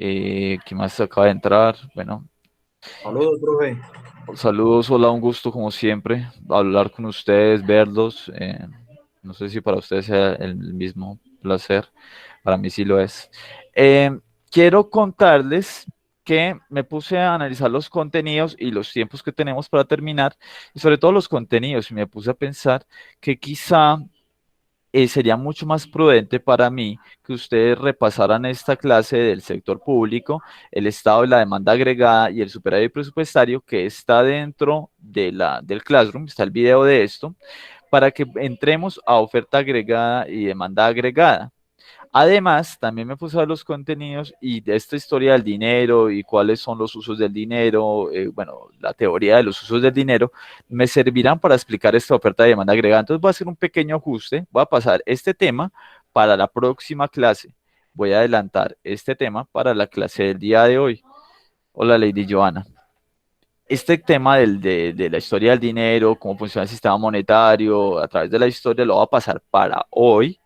¿Quién más acaba de entrar? Bueno, Saludos, profe. saludos, hola, un gusto como siempre hablar con ustedes, verlos. No sé si para ustedes sea el mismo placer, para mí sí lo es. Eh, Quiero contarles que me puse a analizar los contenidos y los tiempos que tenemos para terminar, y sobre todo los contenidos, y me puse a pensar que quizá sería mucho más prudente para mí que ustedes repasaran esta clase del sector público, el estado de la demanda agregada y el superávit presupuestario que está dentro del Classroom, está el video de esto, para que entremos a oferta agregada y demanda agregada. Además, también me puse a ver los contenidos y de esta historia del dinero y cuáles son los usos del dinero, bueno, la teoría de los usos del dinero, me servirán para explicar esta oferta de demanda agregada. Entonces voy a hacer un pequeño ajuste, voy a pasar este tema para la próxima clase. Voy a adelantar este tema para la clase del día de hoy. Hola, Lady Joana. Este tema de la historia del dinero, cómo funciona el sistema monetario, a través de la historia, lo voy a pasar para hoy.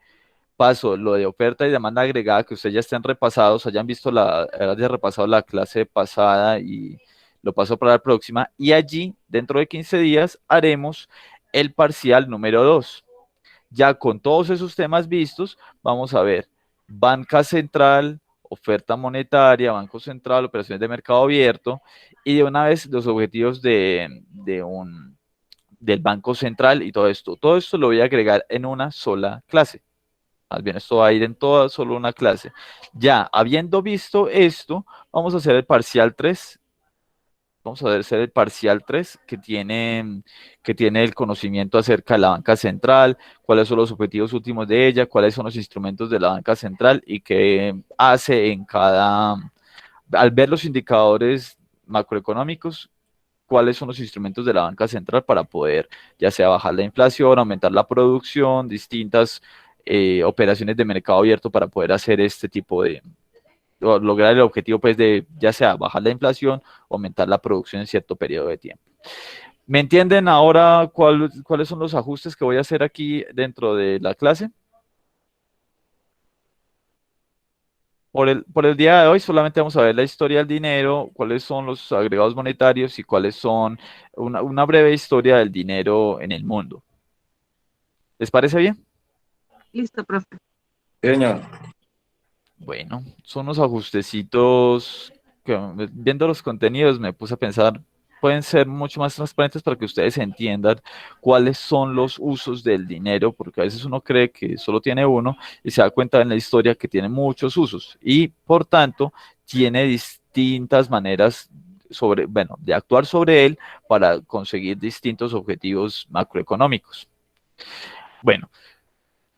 Paso lo de oferta y demanda agregada, que ustedes ya estén repasados, hayan visto hayan repasado la clase pasada y lo paso para la próxima. Y allí, dentro de 15 días, haremos el parcial número 2. Ya con todos esos temas vistos, vamos a ver banca central, oferta monetaria, banco central, operaciones de mercado abierto y de una vez los objetivos del banco central y todo esto. Todo esto lo voy a agregar en una sola clase. Más bien, esto va a ir en toda solo una clase. Ya, habiendo visto esto, vamos a hacer el parcial 3. Vamos a hacer el parcial 3 que tiene el conocimiento acerca de la banca central, cuáles son los objetivos últimos de ella, cuáles son los instrumentos de la banca central y qué hace en al ver los indicadores macroeconómicos, cuáles son los instrumentos de la banca central para poder ya sea bajar la inflación, aumentar la producción, distintas operaciones de mercado abierto para poder hacer este tipo lograr el objetivo pues de ya sea bajar la inflación o aumentar la producción en cierto periodo de tiempo. ¿Me entienden ahora cuáles son los ajustes que voy a hacer aquí dentro de la clase? Por el día de hoy solamente vamos a ver la historia del dinero, cuáles son los agregados monetarios y cuáles son una breve historia del dinero en el mundo. ¿Les parece bien? Listo, profe. Sí, señor. Bueno, son unos ajustecitos que viendo los contenidos me puse a pensar, pueden ser mucho más transparentes para que ustedes entiendan cuáles son los usos del dinero, porque a veces uno cree que solo tiene uno y se da cuenta en la historia que tiene muchos usos y por tanto tiene distintas maneras bueno, de actuar sobre él para conseguir distintos objetivos macroeconómicos. Bueno,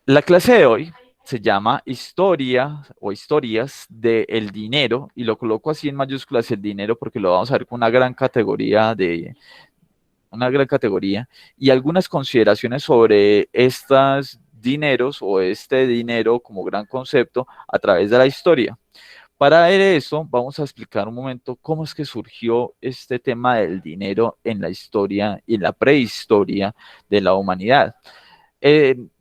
la clase de hoy se llama Historia o Historias del Dinero y lo coloco así en mayúsculas el dinero porque lo vamos a ver con una gran categoría y algunas consideraciones sobre estos dineros o este dinero como gran concepto a través de la historia. Para ver eso, vamos a explicar un momento cómo es que surgió este tema del dinero en la historia y en la prehistoria de la humanidad.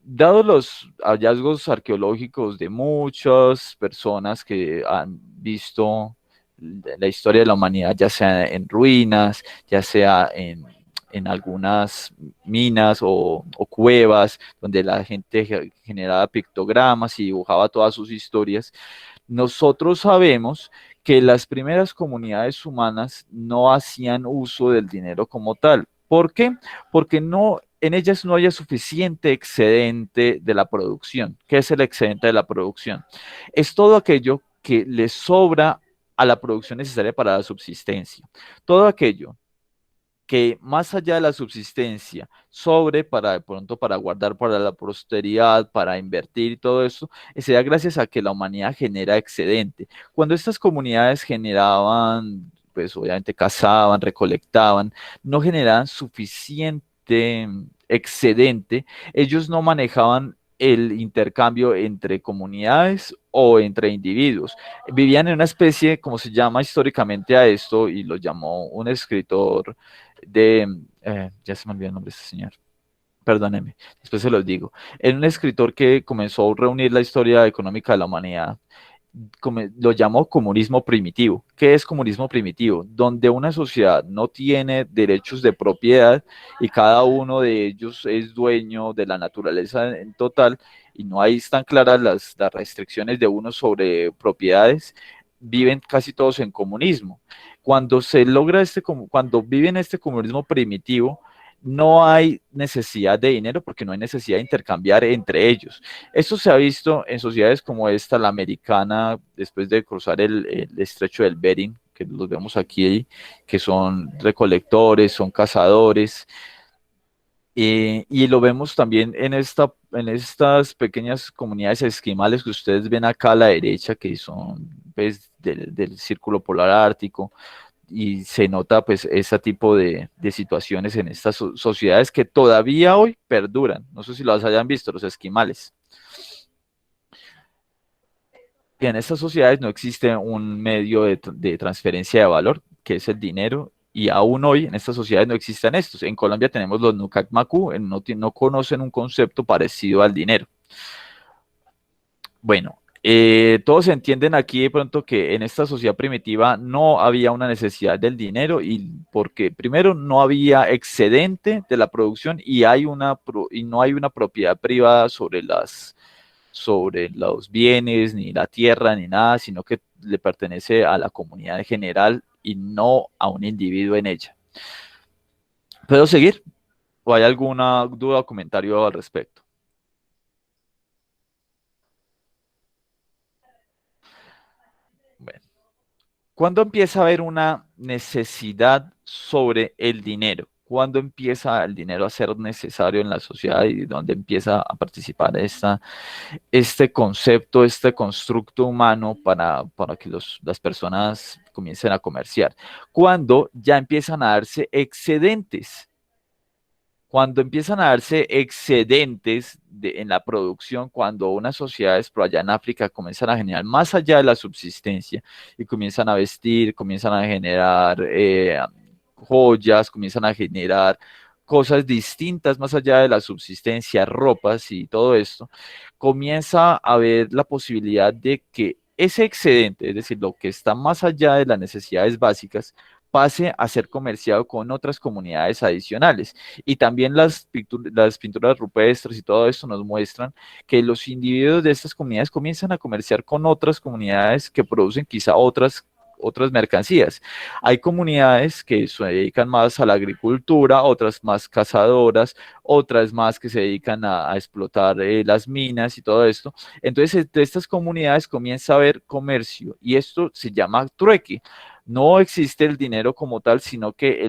Dado los hallazgos arqueológicos de muchas personas que han visto la historia de la humanidad, ya sea en ruinas, ya sea en algunas minas o cuevas, donde la gente generaba pictogramas y dibujaba todas sus historias, nosotros sabemos que las primeras comunidades humanas no hacían uso del dinero como tal. ¿Por qué? Porque en ellas no haya suficiente excedente de la producción. ¿Qué es el excedente de la producción? Es todo aquello que le sobra a la producción necesaria para la subsistencia. Todo aquello que más allá de la subsistencia, sobre para de pronto para guardar para la posteridad, para invertir y todo eso, se da gracias a que la humanidad genera excedente. Cuando estas comunidades generaban, pues obviamente cazaban, recolectaban, no generaban suficiente excedente, ellos no manejaban el intercambio entre comunidades o entre individuos. Vivían en una especie, como se llama históricamente a esto, y lo llamó un escritor ya se me olvidó el nombre de este señor, perdónenme, después se los digo. Era un escritor que comenzó a reunir la historia económica de la humanidad lo llamó comunismo primitivo. ¿Qué es comunismo primitivo? Donde una sociedad no tiene derechos de propiedad y cada uno de ellos es dueño de la naturaleza en total y no hay tan claras las restricciones de uno sobre propiedades, viven casi todos en comunismo. Cuando se logra cuando viven este comunismo primitivo, no hay necesidad de dinero porque no hay necesidad de intercambiar entre ellos. Esto se ha visto en sociedades como esta, la americana, después de cruzar el estrecho del Bering, que los vemos aquí, que son recolectores, son cazadores, y lo vemos también en estas pequeñas comunidades esquimales que ustedes ven acá a la derecha, que son pues, del Círculo Polar Ártico, y se nota pues ese tipo de situaciones en estas sociedades que todavía hoy perduran. No sé si las hayan visto, los esquimales. Y en estas sociedades no existe un medio de transferencia de valor, que es el dinero, y aún hoy en estas sociedades no existen estos. En Colombia tenemos los Nukak Maku, no conocen un concepto parecido al dinero. Bueno, todos entienden aquí de pronto que en esta sociedad primitiva no había una necesidad del dinero y porque primero no había excedente de la producción y no hay una propiedad privada sobre los bienes, ni la tierra, ni nada, sino que le pertenece a la comunidad en general y no a un individuo en ella. ¿Puedo seguir? ¿O hay alguna duda o comentario al respecto? Bueno. ¿Cuándo empieza a haber una necesidad sobre el dinero? ¿Cuándo empieza el dinero a ser necesario en la sociedad y dónde empieza a participar este concepto, este constructo humano para que las personas comiencen a comerciar? Cuando ya empiezan a darse excedentes. Cuando empiezan a darse excedentes en la producción, cuando unas sociedades por allá en África comienzan a generar más allá de la subsistencia y comienzan a vestir, comienzan a generar joyas, comienzan a generar cosas distintas más allá de la subsistencia, ropas y todo esto, comienza a haber la posibilidad de que ese excedente, es decir, lo que está más allá de las necesidades básicas, pase a ser comerciado con otras comunidades adicionales. Y también las pinturas rupestres y todo esto nos muestran que los individuos de estas comunidades comienzan a comerciar con otras comunidades que producen quizá otras mercancías. Hay comunidades que se dedican más a la agricultura, otras más cazadoras, otras más que se dedican a explotar las minas y todo esto. Entonces, de estas comunidades comienza a haber comercio y esto se llama trueque. No existe el dinero como tal, sino que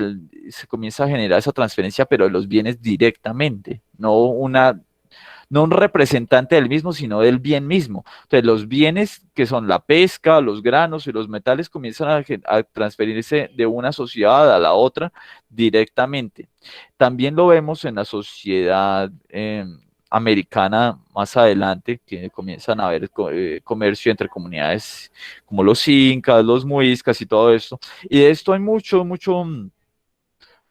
se comienza a generar esa transferencia, pero de los bienes directamente, no un representante del mismo, sino del bien mismo. Entonces, los bienes que son la pesca, los granos y los metales comienzan a transferirse de una sociedad a la otra directamente. También lo vemos en la sociedad americana más adelante, que comienzan a haber comercio entre comunidades como los incas, los muiscas y todo esto. Y de esto hay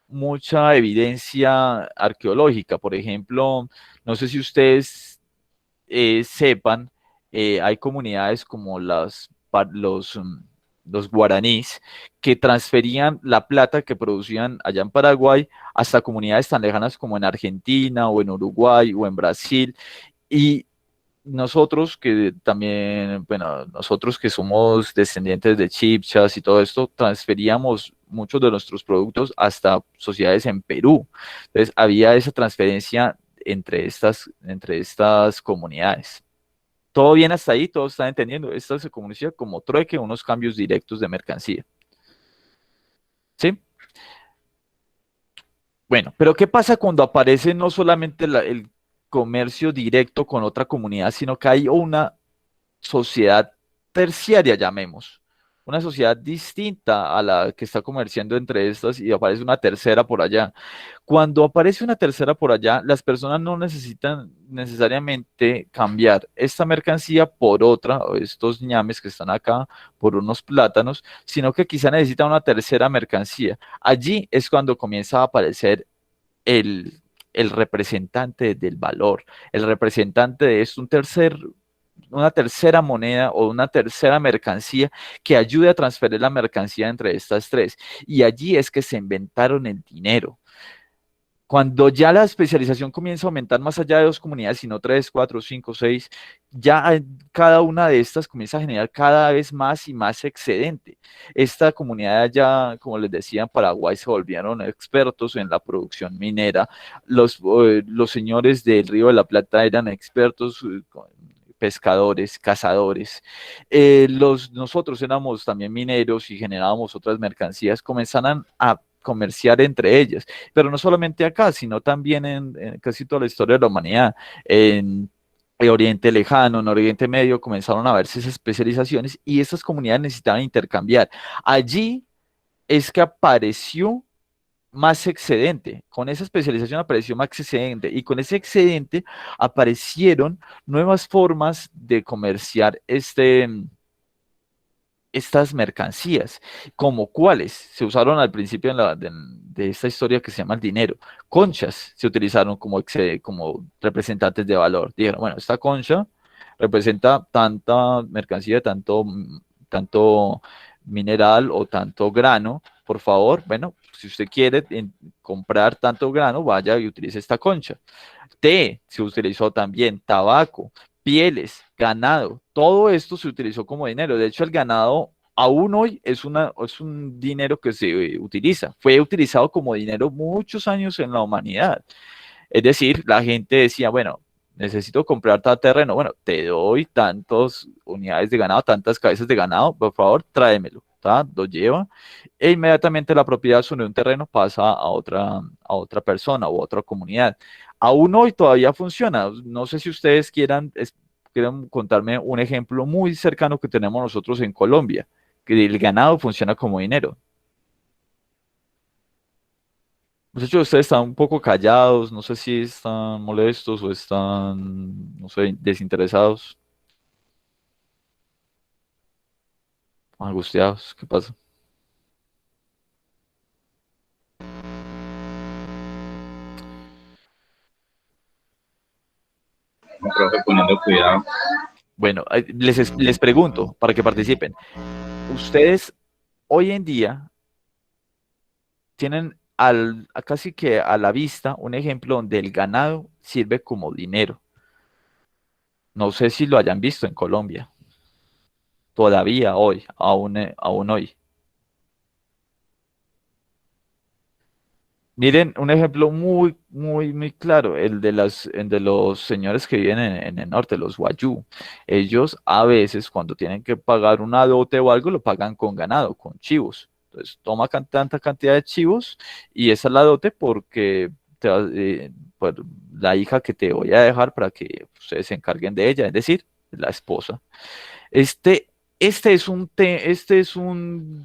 mucha evidencia arqueológica. Por ejemplo, no sé si ustedes sepan, hay comunidades como los guaraníes que transferían la plata que producían allá en Paraguay hasta comunidades tan lejanas como en Argentina o en Uruguay o en Brasil. Y nosotros que también, bueno, nosotros que somos descendientes de chipchas y todo esto, transferíamos muchos de nuestros productos hasta sociedades en Perú. Entonces, había esa transferencia entre estas comunidades. Todo bien hasta ahí, todos están entendiendo. Esto se comunica como trueque, unos cambios directos de mercancía. ¿Sí? Bueno, pero ¿qué pasa cuando aparece no solamente el comercio directo con otra comunidad, sino que hay una sociedad terciaria, llamemos, una sociedad distinta a la que está comerciando entre estas y aparece una tercera por allá? Cuando aparece una tercera por allá, las personas no necesitan necesariamente cambiar esta mercancía por otra, o estos ñames que están acá, por unos plátanos, sino que quizá necesitan una tercera mercancía. Allí es cuando comienza a aparecer el, el representante del valor, el representante de esto, un tercer una tercera moneda o una tercera mercancía que ayude a transferir la mercancía entre estas tres. Y allí es que se inventaron el dinero. Cuando ya la especialización comienza a aumentar más allá de dos comunidades, sino tres, cuatro, cinco, seis, ya cada una de estas comienza a generar cada vez más y más excedente. Esta comunidad ya, como les decía, en Paraguay se volvieron expertos en la producción minera. Los señores del Río de la Plata eran expertos pescadores, cazadores. Nosotros éramos también mineros y generábamos otras mercancías, comenzaron a comerciar entre ellas, pero no solamente acá, sino también en casi toda la historia de la humanidad. En Oriente Lejano, en Oriente Medio, comenzaron a verse esas especializaciones y estas comunidades necesitaban intercambiar. Allí es que apareció más excedente. Con esa especialización apareció más excedente y con ese excedente aparecieron nuevas formas de comerciar estas mercancías, como cuáles se usaron al principio de esta historia que se llama el dinero. Conchas se utilizaron como representantes de valor. Dijeron, bueno, esta concha representa tanta mercancía, tanto mineral o tanto grano. Por favor, bueno, si usted quiere comprar tanto grano, vaya y utilice esta concha. Té se utilizó también, tabaco, pieles, ganado, todo esto se utilizó como dinero. De hecho, el ganado aún hoy es un dinero que se utiliza. Fue utilizado como dinero muchos años en la humanidad. Es decir, la gente decía, bueno, necesito comprar tal terreno, bueno, te doy tantas unidades de ganado, tantas cabezas de ganado, por favor, tráemelo. Lo lleva e inmediatamente la propiedad sobre un terreno pasa a otra persona u otra comunidad. Aún hoy todavía funciona. No sé si ustedes quieran contarme un ejemplo muy cercano que tenemos nosotros en Colombia, que el ganado funciona como dinero. Muchachos, ustedes están un poco callados, no sé si están molestos o están, no sé, desinteresados, angustiados, ¿qué pasa? No, profe, poniendo cuidado. Bueno, les pregunto para que participen. Ustedes hoy en día tienen casi que a la vista un ejemplo donde el ganado sirve como dinero. No sé si lo hayan visto en Colombia, todavía hoy, aún hoy. Miren, un ejemplo muy, muy, muy claro, el de los señores que viven en el norte, los wayú. Ellos a veces cuando tienen que pagar una dote o algo, lo pagan con ganado, con chivos. Entonces toma tanta cantidad de chivos y esa es la dote porque por la hija que te voy a dejar para que ustedes se encarguen de ella, es decir, la esposa. Este, este es una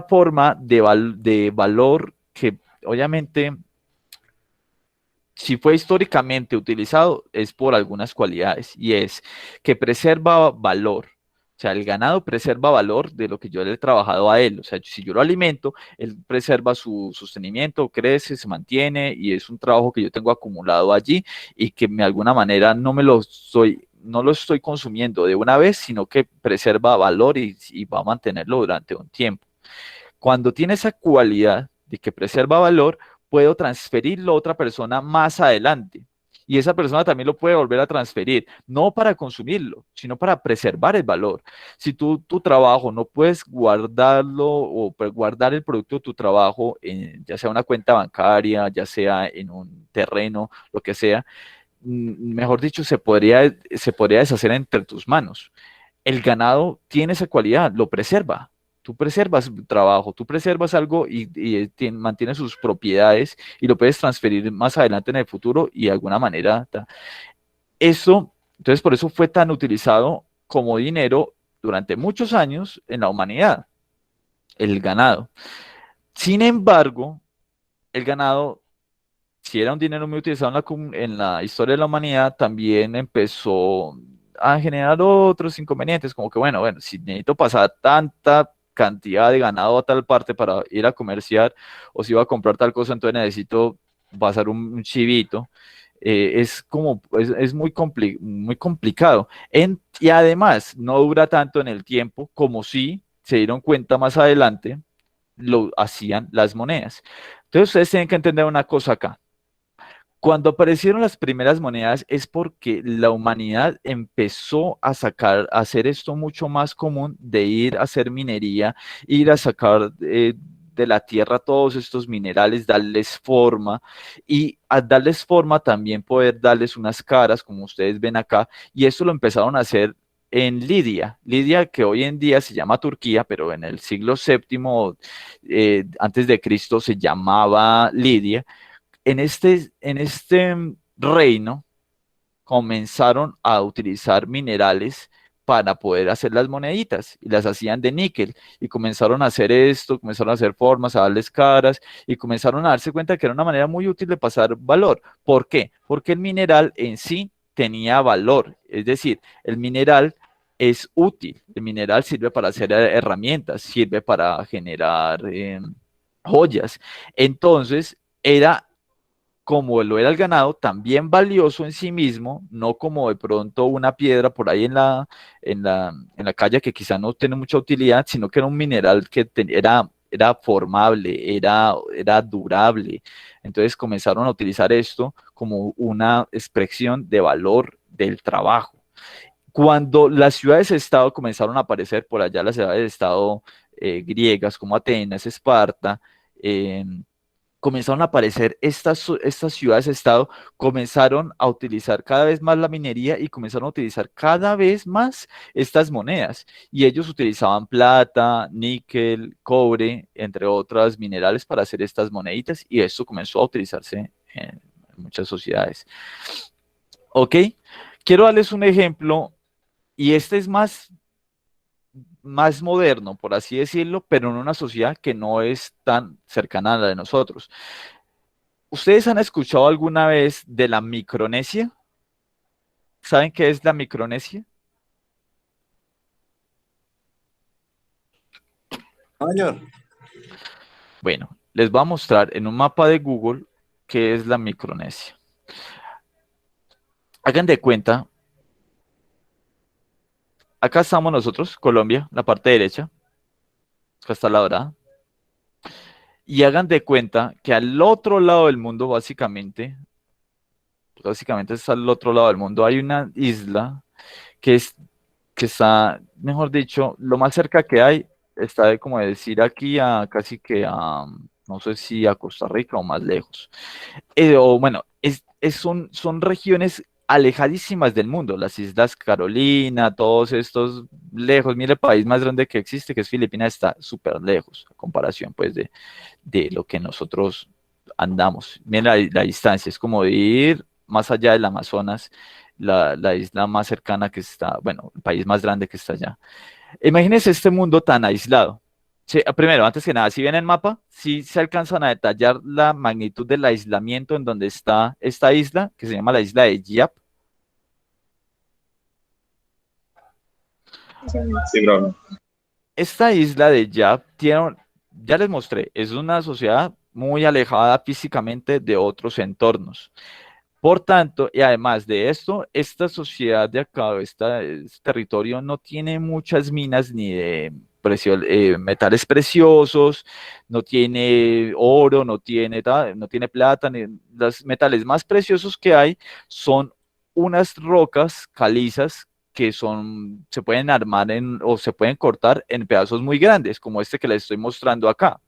forma de valor que obviamente, si fue históricamente utilizado, es por algunas cualidades y es que preserva valor. O sea, el ganado preserva valor de lo que yo le he trabajado a él. O sea, si yo lo alimento, él preserva su sostenimiento, crece, se mantiene y es un trabajo que yo tengo acumulado allí y que de alguna manera no lo estoy consumiendo de una vez, sino que preserva valor y va a mantenerlo durante un tiempo. Cuando tiene esa cualidad de que preserva valor, puedo transferirlo a otra persona más adelante. Y esa persona también lo puede volver a transferir, no para consumirlo, sino para preservar el valor. Si tu trabajo no puedes guardarlo o guardar el producto de tu trabajo, ya sea una cuenta bancaria, ya sea en un terreno, lo que sea, mejor dicho, se podría deshacer entre tus manos. El ganado tiene esa cualidad, lo preserva. Tú preservas el trabajo, tú preservas algo y mantiene sus propiedades y lo puedes transferir más adelante en el futuro y de alguna manera. Entonces por eso fue tan utilizado como dinero durante muchos años en la humanidad, el ganado. Sin embargo, el ganado, si era un dinero muy utilizado en la historia de la humanidad, también empezó a generar otros inconvenientes, como que, bueno, si necesito pasar tanta cantidad de ganado a tal parte para ir a comerciar, o si iba a comprar tal cosa, entonces necesito pasar un chivito. es muy complicado. Y además, no dura tanto en el tiempo como si se dieron cuenta más adelante, lo hacían las monedas. Entonces, ustedes tienen que entender una cosa acá. Cuando aparecieron las primeras monedas es porque la humanidad empezó a a hacer esto mucho más común de ir a hacer minería, ir a sacar de la tierra todos estos minerales, darles forma y al darles forma también poder darles unas caras, como ustedes ven acá, y esto lo empezaron a hacer en Lidia. Lidia, que hoy en día se llama Turquía, pero en el siglo VII antes de Cristo se llamaba Lidia. En este reino comenzaron a utilizar minerales para poder hacer las moneditas y las hacían de níquel y comenzaron a hacer esto, comenzaron a hacer formas, a darles caras y comenzaron a darse cuenta que era una manera muy útil de pasar valor. ¿Por qué? Porque el mineral en sí tenía valor, es decir, el mineral es útil, el mineral sirve para hacer herramientas, sirve para generar joyas. Entonces, era como lo era el ganado, también valioso en sí mismo, no como de pronto una piedra por ahí en la calle que quizá no tiene mucha utilidad, sino que era un mineral que era formable, era durable. Entonces comenzaron a utilizar esto como una expresión de valor del trabajo. Cuando las ciudades-estado comenzaron a aparecer por allá, las ciudades-estado griegas como Atenas, Esparta, comenzaron a aparecer estas ciudades-estado, comenzaron a utilizar cada vez más la minería y comenzaron a utilizar cada vez más estas monedas. Y ellos utilizaban plata, níquel, cobre, entre otras minerales para hacer estas moneditas y esto comenzó a utilizarse en muchas sociedades. ¿Ok? Quiero darles un ejemplo y este es más moderno, por así decirlo, pero en una sociedad que no es tan cercana a la de nosotros. ¿Ustedes han escuchado alguna vez de la Micronesia? ¿Saben qué es la Micronesia? Señor. Bueno, les voy a mostrar en un mapa de Google qué es la Micronesia. Hagan de cuenta, acá estamos nosotros, Colombia, la parte derecha, acá está la dorada, y hagan de cuenta que al otro lado del mundo, básicamente está al otro lado del mundo, hay una isla que es que está, mejor dicho, lo más cerca que hay está de como decir aquí a casi que a, no sé si a Costa Rica o más lejos. O bueno, son regiones alejadísimas del mundo, las Islas Carolina, todos estos lejos. Mire, el país más grande que existe, que es Filipinas, está súper lejos, a comparación pues de lo que nosotros andamos. Miren la distancia, es como de ir más allá del Amazonas, la isla más cercana que está, bueno, el país más grande que está allá. Imagínense este mundo tan aislado. Sí, primero, antes que nada, si ven el mapa, si se alcanzan a detallar la magnitud del aislamiento en donde está esta isla, que se llama la isla de Yap. Sí, bro. Esta isla de Yap tiene, ya les mostré, es una sociedad muy alejada físicamente de otros entornos. Por tanto, y además de esto, esta sociedad de acá, este territorio no tiene muchas minas ni de metales preciosos, no tiene oro, no tiene plata, ni los metales más preciosos que hay son unas rocas calizas que se pueden armar o se pueden cortar en pedazos muy grandes, como este que les estoy mostrando acá.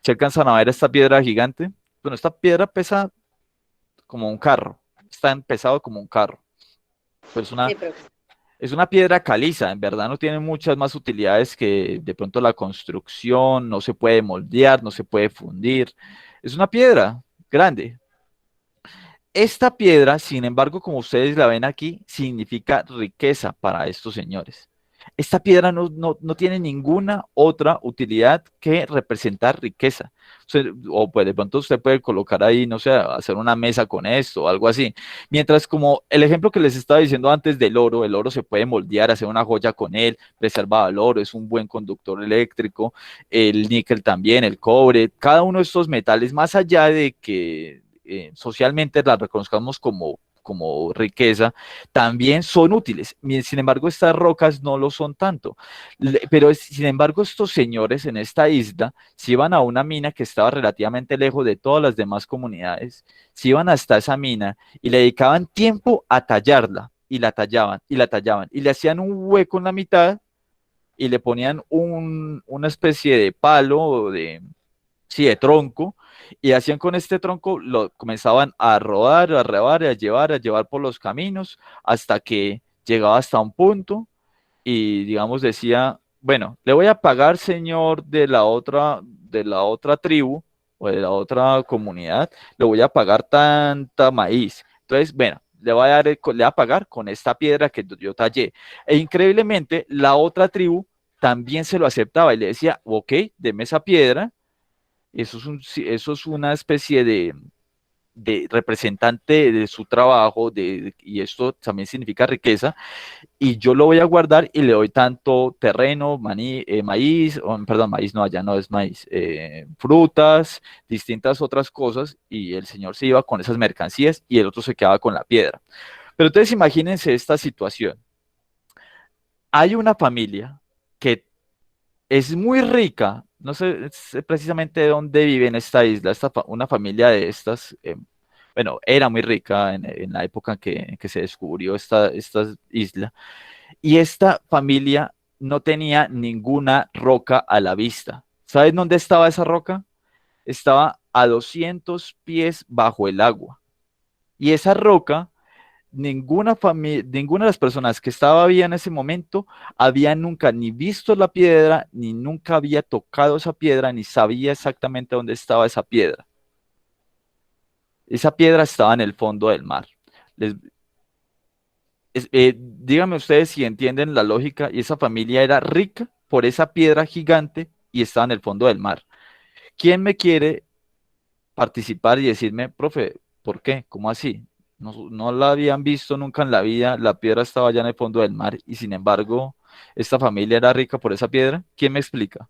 ¿Se alcanzan a ver esta piedra gigante? Bueno, esta piedra pesa como un carro, es tan pesado como un carro. Pero es una piedra caliza, en verdad no tiene muchas más utilidades que de pronto la construcción, no se puede moldear, no se puede fundir. Es una piedra grande. Esta piedra, sin embargo, como ustedes la ven aquí, significa riqueza para estos señores. Esta piedra no tiene ninguna otra utilidad que representar riqueza. O pues de pronto usted puede colocar ahí, no sé, hacer una mesa con esto o algo así. Mientras como el ejemplo que les estaba diciendo antes del oro, el oro se puede moldear, hacer una joya con él, preserva valor, es un buen conductor eléctrico, el níquel también, el cobre, cada uno de estos metales, más allá de que socialmente las reconozcamos como riqueza, también son útiles. Sin embargo, estas rocas no lo son tanto. Pero, sin embargo, estos señores en esta isla se iban a una mina que estaba relativamente lejos de todas las demás comunidades, se iban hasta esa mina y le dedicaban tiempo a tallarla, y la tallaban, y la tallaban, y le hacían un hueco en la mitad, y le ponían una especie de palo, o sí, de tronco, y hacían con este tronco, lo comenzaban a rodar, a rebar, a llevar por los caminos, hasta que llegaba hasta un punto, y digamos decía, bueno, le voy a pagar, señor de la otra tribu, o de la otra comunidad, le voy a pagar tanta maíz. Entonces, bueno, le voy a pagar con esta piedra que yo tallé. E increíblemente, la otra tribu también se lo aceptaba y le decía, ok, deme esa piedra. Eso es una especie de representante de su trabajo, y esto también significa riqueza, y yo lo voy a guardar y le doy tanto terreno, maíz, perdón, maíz no, allá no es maíz, frutas, distintas otras cosas, y el señor se iba con esas mercancías y el otro se quedaba con la piedra. Pero entonces imagínense esta situación. Hay una familia que es muy rica, no sé precisamente de dónde vive en esta isla, una familia de estas, bueno, era muy rica en la época en que se descubrió esta isla, y esta familia no tenía ninguna roca a la vista. ¿Saben dónde estaba esa roca? Estaba a 200 pies bajo el agua. Y esa roca, ninguna de las personas que estaba viva en ese momento había nunca ni visto la piedra, ni nunca había tocado esa piedra, ni sabía exactamente dónde estaba esa piedra. Esa piedra estaba en el fondo del mar. Les, díganme ustedes si entienden la lógica, y esa familia era rica por esa piedra gigante y estaba en el fondo del mar. ¿Quién me quiere participar y decirme, profe, ¿por qué? ¿Cómo así? No la habían visto nunca en la vida, la piedra estaba allá en el fondo del mar y sin embargo esta familia era rica por esa piedra. ¿Quién me explica?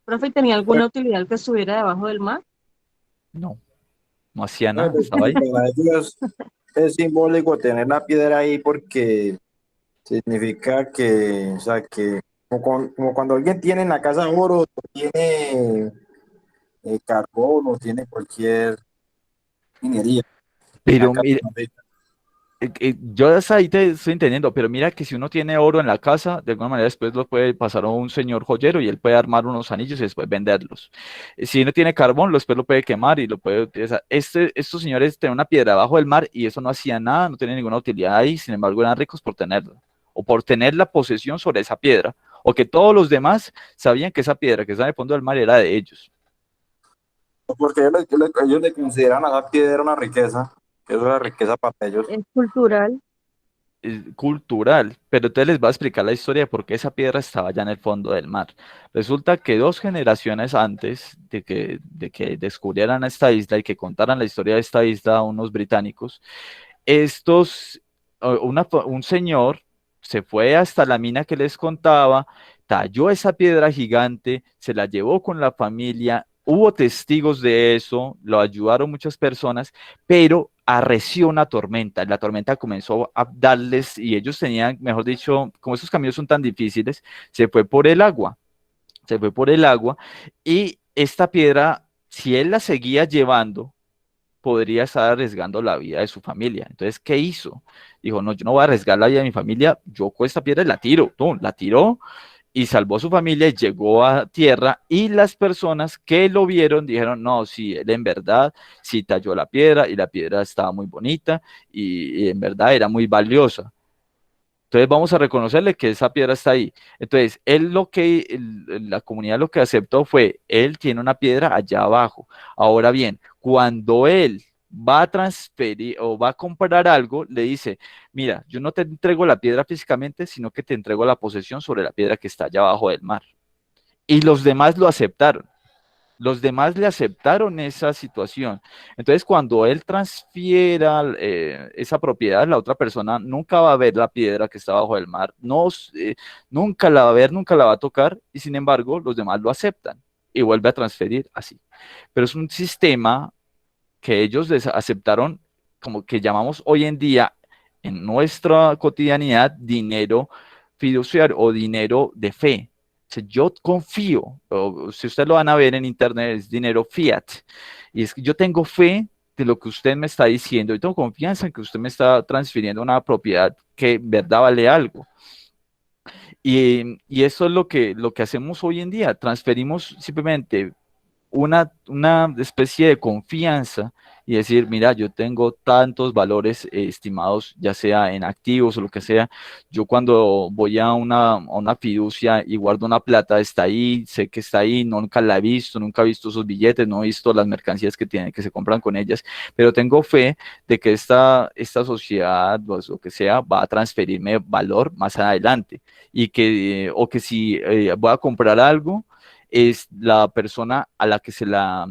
Profe, ¿tenía alguna utilidad que estuviera debajo del mar? No, no hacía No, nada, pues, estaba ahí. para ellos es simbólico tener la piedra ahí porque significa que, o sea, que como cuando alguien tiene en la casa oro, o tiene carbón o tiene cualquier minería en la Pero casa. mira, yo hasta ahí te estoy entendiendo, pero mira que si uno tiene oro en la casa, de alguna manera después lo puede pasar a un señor joyero y él puede armar unos anillos y después venderlos. Si uno tiene carbón, después lo puede quemar y lo puede utilizar. Estos señores tenían una piedra abajo del mar y eso no hacía nada, no tenía ninguna utilidad ahí, sin embargo eran ricos por tenerla, o por tener la posesión sobre esa piedra, o que todos los demás sabían que esa piedra que está en el fondo del mar era de ellos. Porque ellos le consideran a esa piedra una riqueza, que eso es la riqueza para ellos. Es cultural. Cultural, pero entonces les voy a explicar la historia de por qué esa piedra estaba ya en el fondo del mar. Resulta que 2 generaciones antes de que descubrieran esta isla y que contaran la historia de esta isla a unos británicos, un señor se fue hasta la mina que les contaba, talló esa piedra gigante, se la llevó con la familia, hubo testigos de eso, lo ayudaron muchas personas, pero arreció una tormenta. La tormenta comenzó a darles, y ellos tenían, mejor dicho, como esos caminos son tan difíciles, se fue por el agua, se fue por el agua, y esta piedra, si él la seguía llevando, podría estar arriesgando la vida de su familia. Entonces, ¿qué hizo? Dijo, no, yo no voy a arriesgar la vida de mi familia, yo con esta piedra la tiro. ¡Tum! La tiró y salvó a su familia y llegó a tierra, y las personas que lo vieron dijeron, no, sí, él en verdad sí talló la piedra y la piedra estaba muy bonita y en verdad era muy valiosa. Entonces vamos a reconocerle que esa piedra está ahí. Entonces, la comunidad lo que aceptó fue, él tiene una piedra allá abajo. Ahora bien, cuando él va a transferir o va a comprar algo, le dice, mira, yo no te entrego la piedra físicamente, sino que te entrego la posesión sobre la piedra que está allá abajo del mar. Y los demás lo aceptaron. Los demás le aceptaron esa situación. Entonces, cuando él transfiera esa propiedad, la otra persona nunca va a ver la piedra que está bajo del mar, no, nunca la va a ver, nunca la va a tocar, y sin embargo, los demás lo aceptan. y vuelve a transferir así. Pero es un sistema que ellos aceptaron, como que llamamos hoy en día en nuestra cotidianidad dinero fiduciario o dinero de fe. O sea, yo confío, o si ustedes lo van a ver en internet, es dinero fiat. Y es que yo tengo fe de lo que usted me está diciendo y tengo confianza en que usted me está transfiriendo una propiedad que en verdad vale algo. Y eso es lo que hacemos hoy en día. Transferimos simplemente una especie de confianza y decir, mira, yo tengo tantos valores estimados, ya sea en activos o lo que sea. Yo cuando voy a una fiducia y guardo una plata, está ahí, sé que está ahí, nunca la he visto, nunca he visto esos billetes, no he visto las mercancías que tienen, que se compran con ellas, pero tengo fe de que esta sociedad, pues, lo que sea, va a transferirme valor más adelante y que, o que si voy a comprar algo, es la persona a la que se la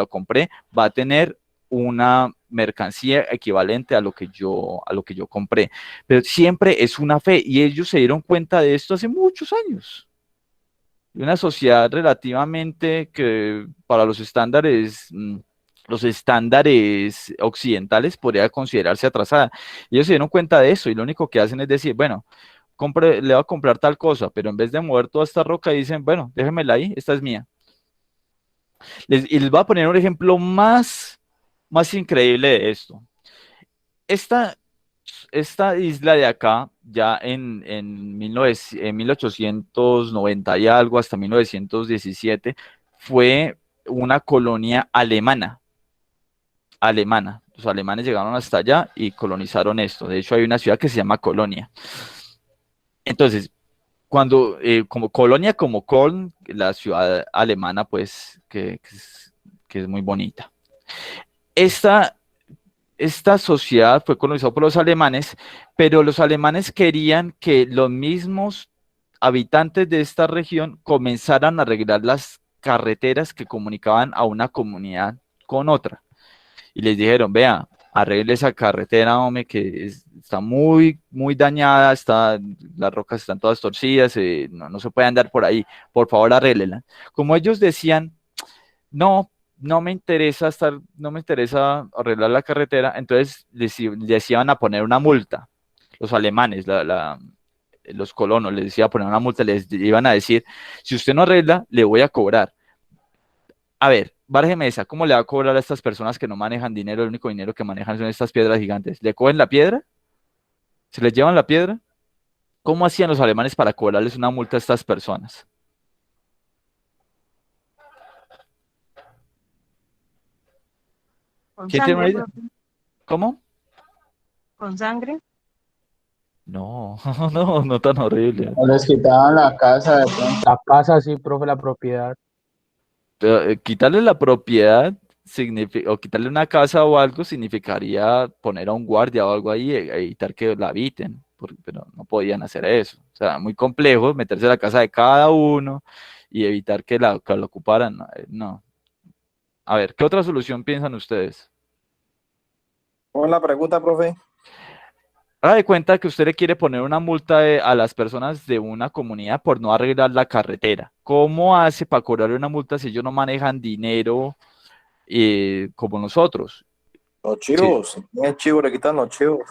compré va a tener una mercancía equivalente a lo que yo compré. Pero siempre es una fe y ellos se dieron cuenta de esto hace muchos años. De una sociedad relativamente que para los estándares occidentales podría considerarse atrasada. Ellos se dieron cuenta de eso y lo único que hacen es decir, bueno, le voy a comprar tal cosa, pero en vez de mover toda esta roca, dicen, bueno, déjenmela ahí, esta es mía. Y les voy a poner un ejemplo más increíble de esto. Esta, esta isla de acá, ya en 1890 y algo, hasta 1917, fue una colonia alemana. Los alemanes llegaron hasta allá y colonizaron esto. De hecho, hay una ciudad que se llama Colonia. Entonces, cuando, como Colonia, como Köln, la ciudad alemana, pues, que es muy bonita. Esta, esta sociedad fue colonizada por los alemanes, pero los alemanes querían que los mismos habitantes de esta región comenzaran a arreglar las carreteras que comunicaban a una comunidad con otra. Y les dijeron, vea, arregle esa carretera, hombre, está muy dañada, las rocas están todas torcidas, no se puede andar por ahí, por favor arréglela. Como ellos decían, no, no me interesa arreglar la carretera, entonces les iban a poner una multa, los alemanes, los colonos, les iban a poner una multa, les iban a decir, si usted no arregla, le voy a cobrar. A ver, bárjeme esa, ¿cómo le va a cobrar a estas personas que no manejan dinero? El único dinero que manejan son estas piedras gigantes. ¿Le cogen la piedra? ¿Se les llevan la piedra? ¿Cómo hacían los alemanes para cobrarles una multa a estas personas? Con ¿Quién tiene una sangre, idea? profe, ¿Cómo? con sangre. No, no tan horrible. O les quitaban la casa de pronto. La casa, sí, profe, la propiedad. Pero, quitarle la propiedad o quitarle una casa o algo significaría poner a un guardia o algo ahí e evitar que la habiten, pero no podían hacer eso. O sea, muy complejo meterse en la casa de cada uno y evitar que la ocuparan. No. A ver, ¿qué otra solución piensan ustedes? ¿Cómo es la pregunta, profe? Haga de cuenta que usted le quiere poner una multa a las personas de una comunidad por no arreglar la carretera. ¿Cómo hace para cobrarle una multa si ellos no manejan dinero como nosotros? Los chivos. Si tienen chivos, le quitan los chivos.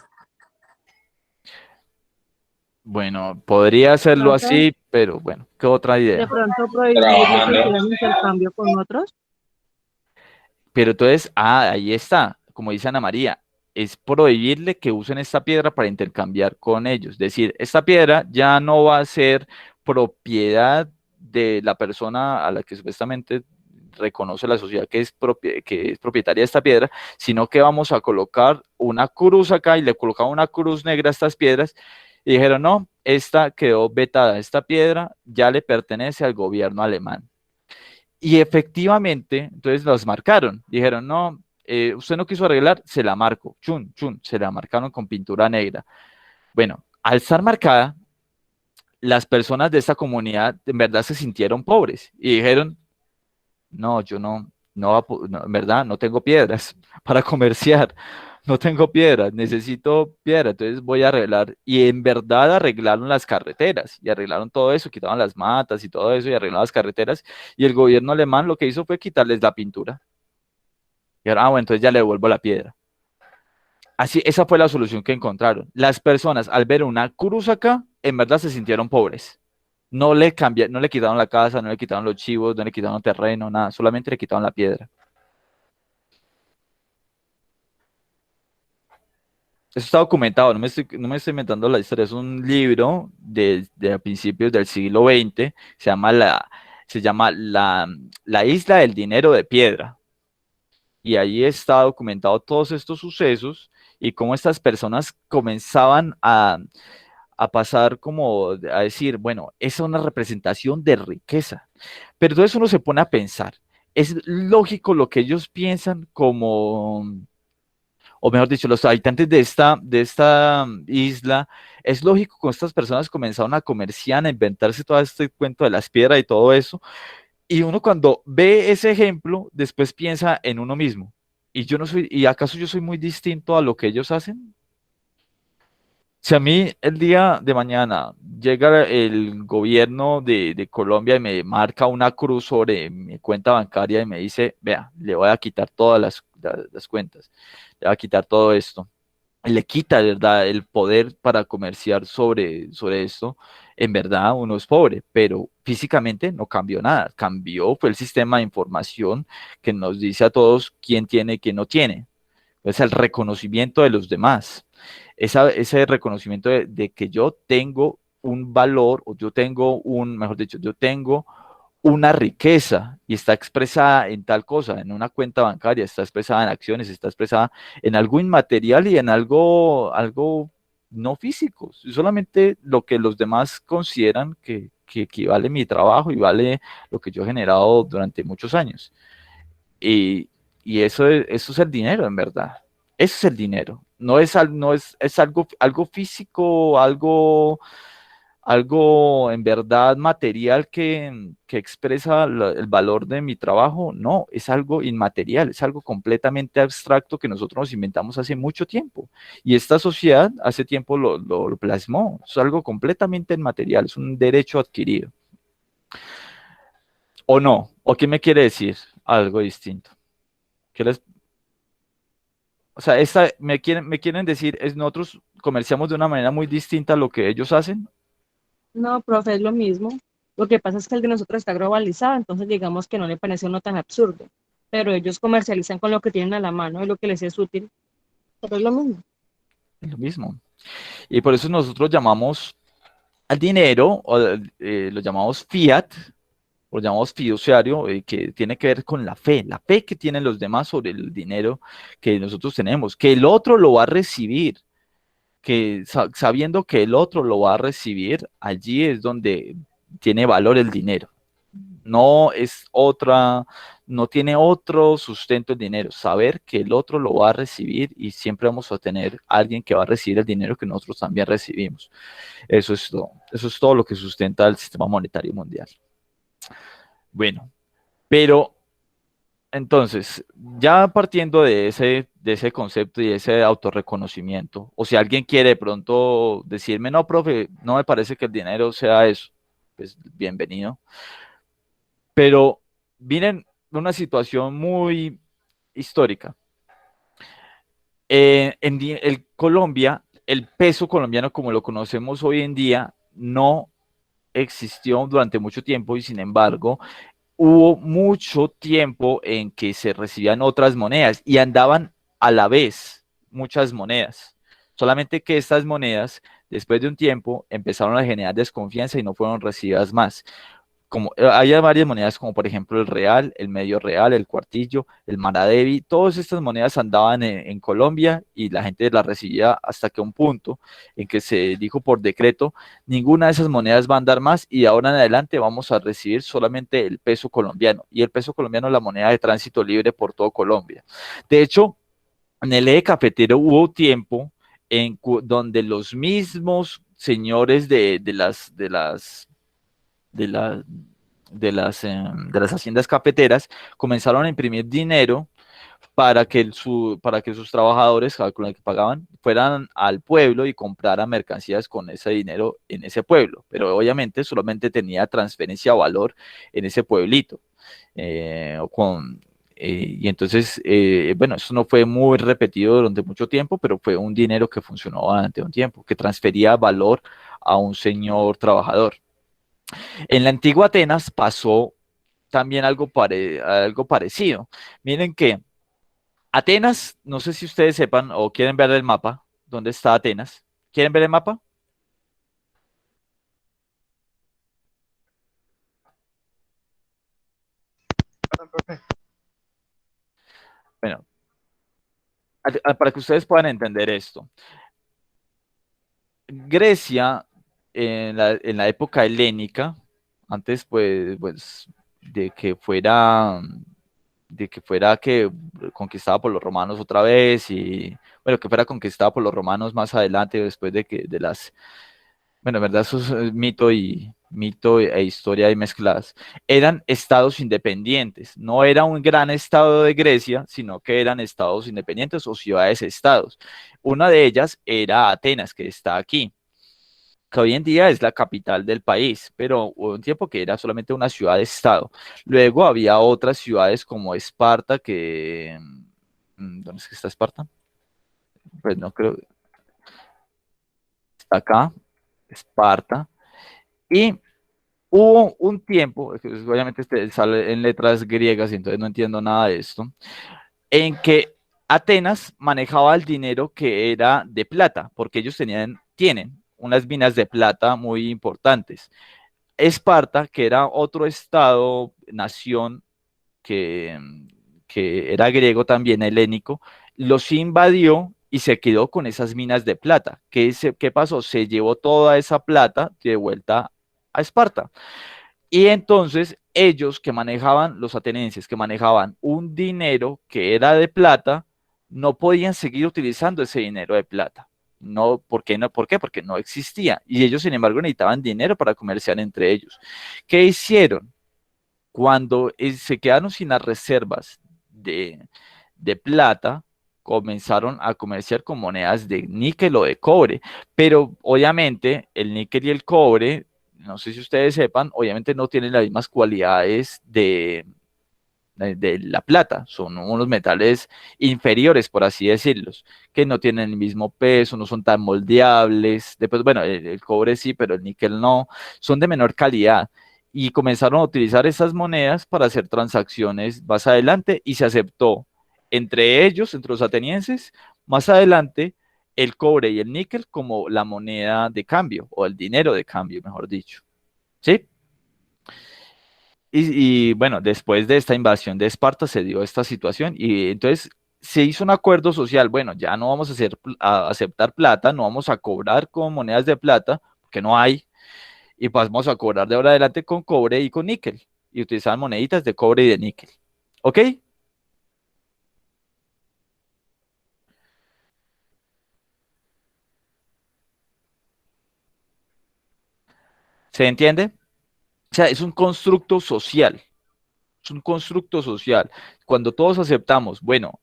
Bueno, podría hacerlo Profe, así, pero bueno, ¿qué otra de idea? pronto prohibirle que Trabajando. hicieran intercambio con otros. Pero entonces, ahí está, como dice Ana María, es prohibirle que usen esta piedra para intercambiar con ellos. Es decir, esta piedra ya no va a ser propiedad de la persona a la que supuestamente reconoce la sociedad que es propietaria de esta piedra, sino que vamos a colocar una cruz acá y le colocamos una cruz negra a estas piedras y dijeron, no, esta quedó vetada, esta piedra ya le pertenece al gobierno alemán. Y efectivamente, entonces las marcaron. Dijeron, no, usted no quiso arreglar, se la marco. Chun, chun, se la marcaron con pintura negra. Bueno, al estar marcada, las personas de esta comunidad en verdad se sintieron pobres y dijeron, no, yo no, en verdad no tengo piedras para comerciar. no tengo piedra, necesito piedra, entonces voy a arreglar. Y en verdad arreglaron las carreteras y arreglaron todo eso, quitaban las matas y todo eso y arreglaron las carreteras. Y el gobierno alemán lo que hizo fue quitarles la pintura. Y ahora, bueno, entonces ya le devuelvo la piedra. Así, esa fue la solución que encontraron. Las personas, al ver una cruz acá, en verdad se sintieron pobres. No le quitaron la casa, no le quitaron los chivos, no le quitaron terreno, nada, solamente le quitaron la piedra. Eso está documentado, no me estoy inventando la historia, es un libro de principios del siglo XX, se llama la Isla del Dinero de Piedra. Y ahí está documentado todos estos sucesos y cómo estas personas comenzaban a pasar como a decir, bueno, esa es una representación de riqueza. Pero todo eso uno se pone a pensar. Es lógico lo que ellos piensan como, o mejor dicho, los habitantes de esta isla, es lógico que estas personas comenzaron a comerciar, a inventarse todo este cuento de las piedras y todo eso. Y uno cuando ve ese ejemplo, después piensa en uno mismo. Y yo no soy, ¿y acaso yo soy muy distinto a lo que ellos hacen? Si a mí el día de mañana llega el gobierno de Colombia y me marca una cruz sobre mi cuenta bancaria y me dice, vea, le voy a quitar todas las cuentas, le voy a quitar todo esto, y le quita, de verdad, el poder para comerciar sobre esto, en verdad uno es pobre, pero físicamente no cambió nada, cambió fue el sistema de información que nos dice a todos quién tiene y quién no tiene. Es el reconocimiento de los demás. Ese reconocimiento de que yo tengo un valor, o yo tengo mejor dicho, yo tengo una riqueza y está expresada en tal cosa, en una cuenta bancaria, está expresada en acciones, está expresada en algo inmaterial y en algo no físico, solamente lo que los demás consideran que vale mi trabajo y vale lo que yo he generado durante muchos años. Y, y eso es el dinero, en verdad. Eso es el dinero. No es algo físico, algo en verdad material que expresa el valor de mi trabajo. No, es algo inmaterial, es algo completamente abstracto que nosotros nos inventamos hace mucho tiempo. Y esta sociedad hace tiempo lo plasmó. Es algo completamente inmaterial, es un derecho adquirido. ¿O no? ¿O qué me quiere decir? Algo distinto. ¿Qué les, o sea, me quieren decir, nosotros comerciamos de una manera muy distinta a lo que ellos hacen? No, profe, es lo mismo. Lo que pasa es que el de nosotros está globalizado, entonces digamos que no le parece uno tan absurdo. Pero ellos comercializan con lo que tienen a la mano y lo que les es útil. Pero es lo mismo. Es lo mismo. Y por eso nosotros llamamos al dinero, lo llamamos fiat, o lo llamamos fiduciario, que tiene que ver con la fe que tienen los demás sobre el dinero que nosotros tenemos, que el otro lo va a recibir, que sabiendo que el otro lo va a recibir, allí es donde tiene valor el dinero. No es otra, no tiene otro sustento el dinero. Saber que el otro lo va a recibir y siempre vamos a tener alguien que va a recibir el dinero que nosotros también recibimos. Eso es todo. Eso es todo lo que sustenta el sistema monetario mundial. Bueno, pero entonces, ya partiendo de ese concepto y ese autorreconocimiento, o si alguien quiere de pronto decirme, no, profe, no me parece que el dinero sea eso, pues bienvenido. Pero miren una situación muy histórica. En Colombia, el peso colombiano como lo conocemos hoy en día no existió durante mucho tiempo y sin embargo hubo mucho tiempo en que se recibían otras monedas y andaban a la vez muchas monedas. Solamente que estas monedas, después de un tiempo, empezaron a generar desconfianza y no fueron recibidas más. Hay varias monedas como por ejemplo el real, el medio real, el cuartillo, el maradevi, todas estas monedas andaban en Colombia y la gente las recibía hasta que un punto en que se dijo por decreto, ninguna de esas monedas va a andar más y de ahora en adelante vamos a recibir solamente el peso colombiano y el peso colombiano es la moneda de tránsito libre por todo Colombia. De hecho, en el eje cafetero hubo tiempo donde los mismos señores de, de las haciendas cafeteras comenzaron a imprimir dinero para que sus trabajadores, con el que pagaban, fueran al pueblo y compraran mercancías con ese dinero en ese pueblo. Pero obviamente solamente tenía transferencia o valor en ese pueblito. O con, y entonces, bueno, eso no fue muy repetido durante mucho tiempo, pero fue un dinero que funcionó durante un tiempo, que transfería valor a un señor trabajador. En la antigua Atenas pasó también algo parecido. Miren que Atenas, no sé si ustedes sepan o quieren ver el mapa, ¿dónde está Atenas? ¿Quieren ver el mapa? Bueno, para que ustedes puedan entender esto. Grecia, en la época helénica, antes pues de que fuera que conquistada por los romanos otra vez y bueno, que fuera conquistada por los romanos más adelante, después de que de las, bueno, en verdad eso es mito e historia ahí mezcladas, eran estados independientes, no era un gran estado de Grecia, sino que eran estados independientes o ciudades-estados. Una de ellas era Atenas, que está aquí, que hoy en día es la capital del país, pero hubo un tiempo que era solamente una ciudad-estado. Luego había otras ciudades como Esparta, que... ¿Dónde es que está Esparta? Pues no creo, está acá, Esparta. Y hubo un tiempo, que pues, obviamente este sale en letras griegas y entonces no entiendo nada de esto, en que Atenas manejaba el dinero que era de plata, porque ellos tienen unas minas de plata muy importantes. Esparta, que era otro estado, nación que, que era griego también, helénico, los invadió y se quedó con esas minas de plata. ¿Qué pasó? Se llevó toda esa plata de vuelta a Esparta. Y entonces ellos que manejaban, los atenienses que manejaban un dinero que era de plata, no podían seguir utilizando ese dinero de plata. No, ¿por qué no? ¿Por qué? Porque no existía. Y ellos, sin embargo, necesitaban dinero para comerciar entre ellos. ¿Qué hicieron? Cuando se quedaron sin las reservas de plata, comenzaron a comerciar con monedas de níquel o de cobre. Pero obviamente el níquel y el cobre, no sé si ustedes sepan, obviamente no tienen las mismas cualidades de la plata. Son unos metales inferiores, por así decirlos, que no tienen el mismo peso, no son tan moldeables. Después, bueno, el cobre sí, pero el níquel no. Son de menor calidad. Y comenzaron a utilizar esas monedas para hacer transacciones más adelante y se aceptó entre ellos, entre los atenienses, más adelante el cobre y el níquel como la moneda de cambio o el dinero de cambio, mejor dicho. ¿Sí? Bueno, después de esta invasión de Esparta se dio esta situación y entonces se hizo un acuerdo social, bueno, ya no vamos a aceptar plata, no vamos a cobrar con monedas de plata, porque no hay, y vamos a cobrar de ahora adelante con cobre y con níquel, y utilizar moneditas de cobre y de níquel. ¿Ok? ¿Se entiende? O sea, es un constructo social. Es un constructo social. Cuando todos aceptamos, bueno,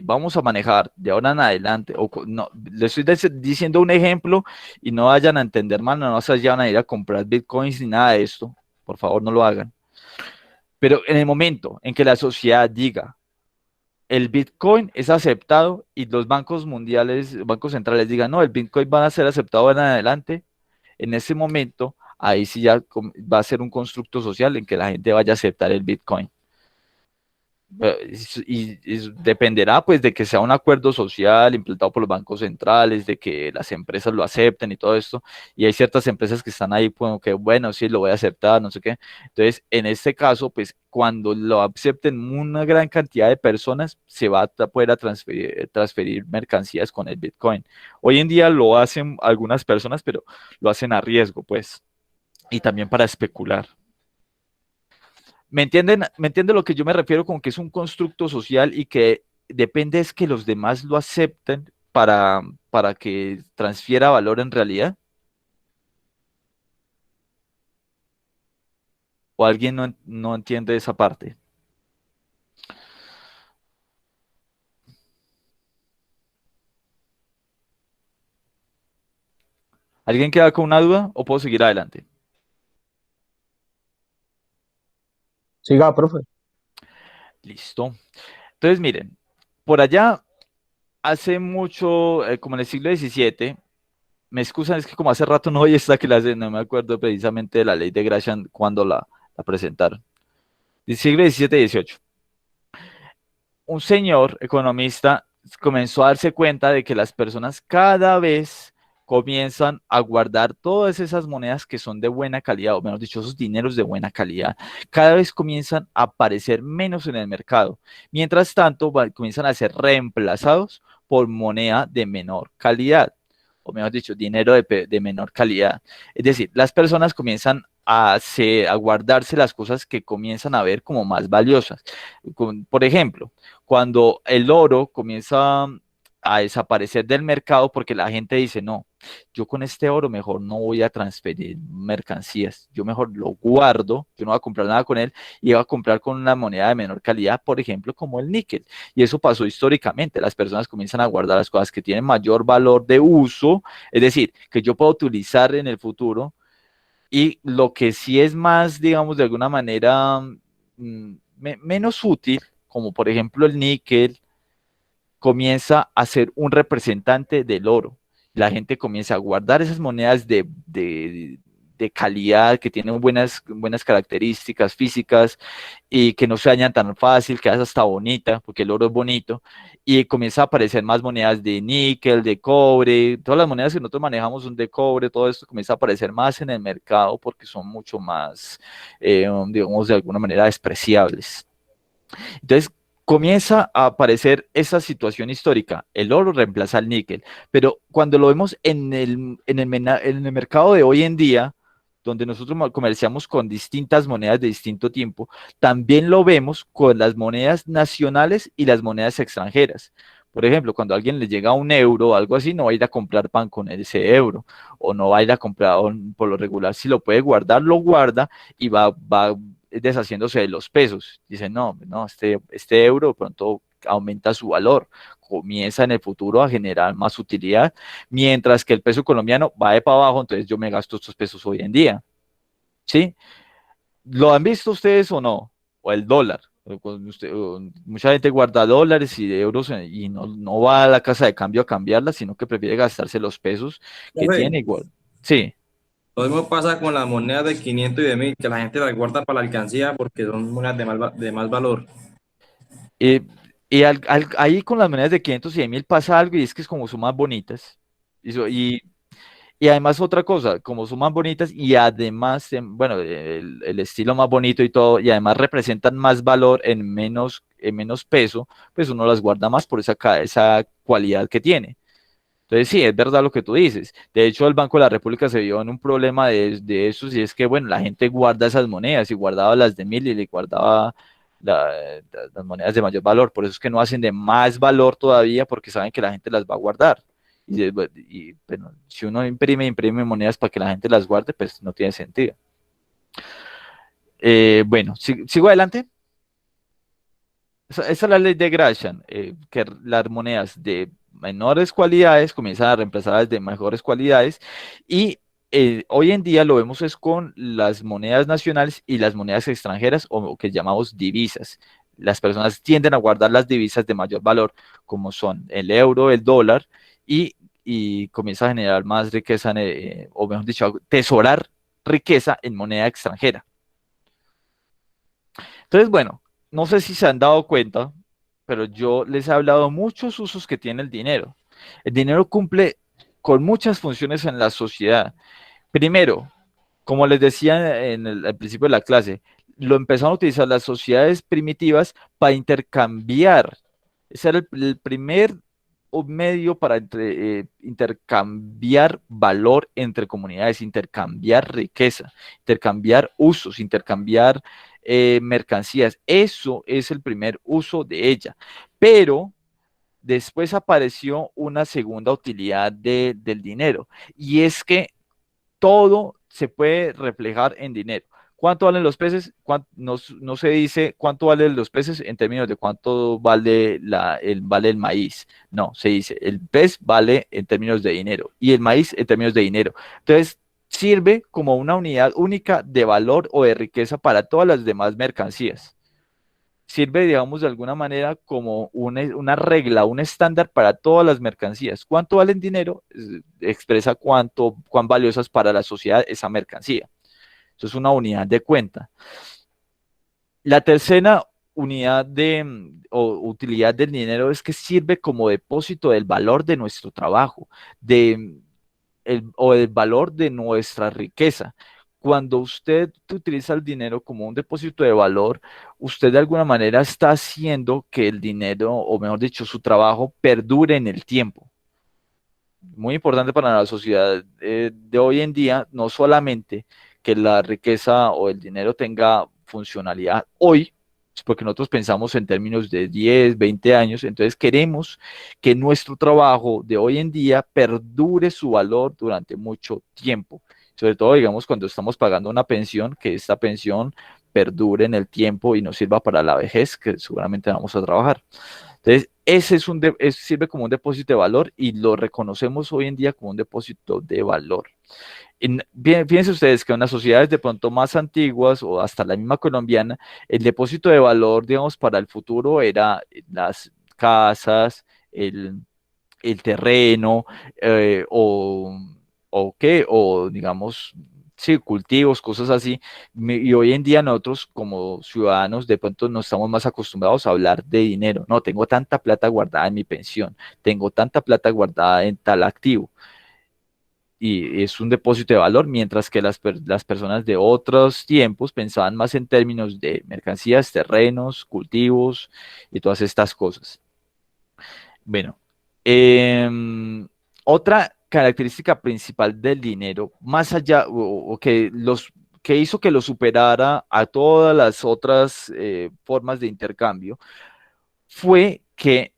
vamos a manejar de ahora en adelante, no, les estoy diciendo un ejemplo y no vayan a entender mal, no se vayan a ir a comprar bitcoins ni nada de esto, por favor no lo hagan. Pero en el momento en que la sociedad diga, el bitcoin es aceptado y los bancos mundiales, bancos centrales digan, no, el bitcoin va a ser aceptado en adelante, en ese momento, ahí sí ya va a ser un constructo social en que la gente vaya a aceptar el bitcoin. Y dependerá pues de que sea un acuerdo social implementado por los bancos centrales, de que las empresas lo acepten y todo esto. Y hay ciertas empresas que están ahí como que, bueno, sí, lo voy a aceptar, no sé qué. Entonces, en este caso, pues cuando lo acepten una gran cantidad de personas, se va a poder transferir mercancías con el Bitcoin. Hoy en día lo hacen algunas personas, pero lo hacen a riesgo, pues, y también para especular. ¿Me entienden? ¿Me entiende lo que yo me refiero con que es un constructo social y que depende es que los demás lo acepten para que transfiera valor en realidad? ¿O alguien no entiende esa parte? ¿Alguien queda con una duda o puedo seguir adelante? Siga, profe. Listo. Entonces, miren, por allá hace mucho, como en el siglo XVII, me excusan, es que como hace rato no oí esta clase, no me acuerdo precisamente de la ley de Gresham cuando la presentaron. Del siglo XVII-XVIII. Un señor economista comenzó a darse cuenta de que las personas cada vez comienzan a guardar todas esas monedas que son de buena calidad, o mejor dicho, esos dineros de buena calidad, cada vez comienzan a aparecer menos en el mercado. Mientras tanto, comienzan a ser reemplazados por moneda de menor calidad, o mejor dicho, dinero de menor calidad. Es decir, las personas comienzan a guardarse las cosas que comienzan a ver como más valiosas. Por ejemplo, cuando el oro comienza a desaparecer del mercado porque la gente dice, no, yo con este oro mejor no voy a transferir mercancías, yo mejor lo guardo, yo no voy a comprar nada con él y voy a comprar con una moneda de menor calidad, por ejemplo, como el níquel. Y eso pasó históricamente, las personas comienzan a guardar las cosas que tienen mayor valor de uso, es decir, que yo puedo utilizar en el futuro y lo que sí es más, digamos, de alguna manera menos útil, como por ejemplo el níquel, comienza a ser un representante del oro. La gente comienza a guardar esas monedas de calidad, que tienen buenas características físicas y que no se dañan tan fácil, que es hasta bonita, porque el oro es bonito, y comienza a aparecer más monedas de níquel, de cobre, todas las monedas que nosotros manejamos son de cobre, todo esto comienza a aparecer más en el mercado porque son mucho más, digamos, de alguna manera despreciables. Entonces, comienza a aparecer esa situación histórica. El oro reemplaza al níquel, pero cuando lo vemos en el mercado de hoy en día, donde nosotros comerciamos con distintas monedas de distinto tiempo, también lo vemos con las monedas nacionales y las monedas extranjeras. Por ejemplo, cuando a alguien le llega un euro o algo así, no va a ir a comprar pan con ese euro, o no va a ir a comprar, por lo regular, si lo puede guardar, lo guarda y va deshaciéndose de los pesos. Dicen, no, no, este euro de pronto aumenta su valor, comienza en el futuro a generar más utilidad, mientras que el peso colombiano va de para abajo, entonces yo me gasto estos pesos hoy en día. ¿Sí? ¿Lo han visto ustedes o no? O el dólar. Mucha gente guarda dólares y euros y no va a la casa de cambio a cambiarla, sino que prefiere gastarse los pesos que Profe, tiene igual. Sí. lo mismo pasa con las monedas de 500 y de 1000, que la gente las guarda para la alcancía porque son monedas de más valor. Eh, y ahí con las monedas de 500 y de 1000 pasa algo y es que es como son más bonitas. Y además otra cosa, como son más bonitas y además, bueno, el estilo más bonito y todo, y además representan más valor en menos peso, pues uno las guarda más por esa cualidad que tiene. Entonces sí, es verdad lo que tú dices. De hecho, el Banco de la República se vio en un problema de esos y es que, bueno, la gente guarda esas monedas y guardaba las de 1000 y le guardaba las monedas de mayor valor. Por eso es que no hacen de más valor todavía porque saben que la gente las va a guardar. Bueno, si uno imprime monedas para que la gente las guarde, pues no tiene sentido. Bueno, sigo adelante. Esa es la ley de Gresham, que las monedas de menores cualidades comienzan a reemplazar las de mejores cualidades y hoy en día lo vemos es con las monedas nacionales y las monedas extranjeras o que llamamos divisas. Las personas tienden a guardar las divisas de mayor valor, como son el euro, el dólar, y comienza a generar más riqueza, o mejor dicho, tesorar riqueza en moneda extranjera. Entonces, bueno, no sé si se han dado cuenta, pero yo les he hablado muchos usos que tiene el dinero. El dinero cumple con muchas funciones en la sociedad. Primero, como les decía al principio de la clase, lo empezaron a utilizar las sociedades primitivas para intercambiar. Ese era el primer medio para intercambiar valor entre comunidades, intercambiar riqueza, intercambiar usos, intercambiar mercancías. Eso es el primer uso de ella. Pero después apareció una segunda utilidad del dinero y es que todo se puede reflejar en dinero. ¿Cuánto valen los peces? No, no se dice cuánto valen los peces en términos de cuánto vale vale el maíz. No, se dice el pez vale en términos de dinero y el maíz en términos de dinero. Entonces, sirve como una unidad única de valor o de riqueza para todas las demás mercancías. Sirve, digamos, de alguna manera como una regla, un estándar para todas las mercancías. ¿Cuánto vale en dinero? Expresa cuán valiosa es para la sociedad esa mercancía. Eso es una unidad de cuenta. La tercera unidad o utilidad del dinero es que sirve como depósito del valor de nuestro trabajo, o del valor de nuestra riqueza. Cuando usted utiliza el dinero como un depósito de valor, usted de alguna manera está haciendo que el dinero, o mejor dicho, su trabajo, perdure en el tiempo. Muy importante para la sociedad de hoy en día, no solamente que la riqueza o el dinero tenga funcionalidad hoy, porque nosotros pensamos en términos de 10, 20 años, entonces queremos que nuestro trabajo de hoy en día perdure su valor durante mucho tiempo. Sobre todo, digamos, cuando estamos pagando una pensión, que esta pensión perdure en el tiempo y nos sirva para la vejez, que seguramente vamos a trabajar. Entonces, sirve como un depósito de valor y lo reconocemos hoy en día como un depósito de valor. Fíjense ustedes que en las sociedades de pronto más antiguas o hasta la misma colombiana, el depósito de valor, digamos, para el futuro era las casas, el terreno, o digamos, sí, cultivos, cosas así. Y hoy en día nosotros como ciudadanos de pronto no estamos más acostumbrados a hablar de dinero. No, tengo tanta plata guardada en mi pensión, tengo tanta plata guardada en tal activo. Y es un depósito de valor, mientras que las personas de otros tiempos pensaban más en términos de mercancías, terrenos, cultivos y todas estas cosas. Bueno, otra característica principal del dinero, más allá, o que hizo que lo superara a todas las otras formas de intercambio, fue que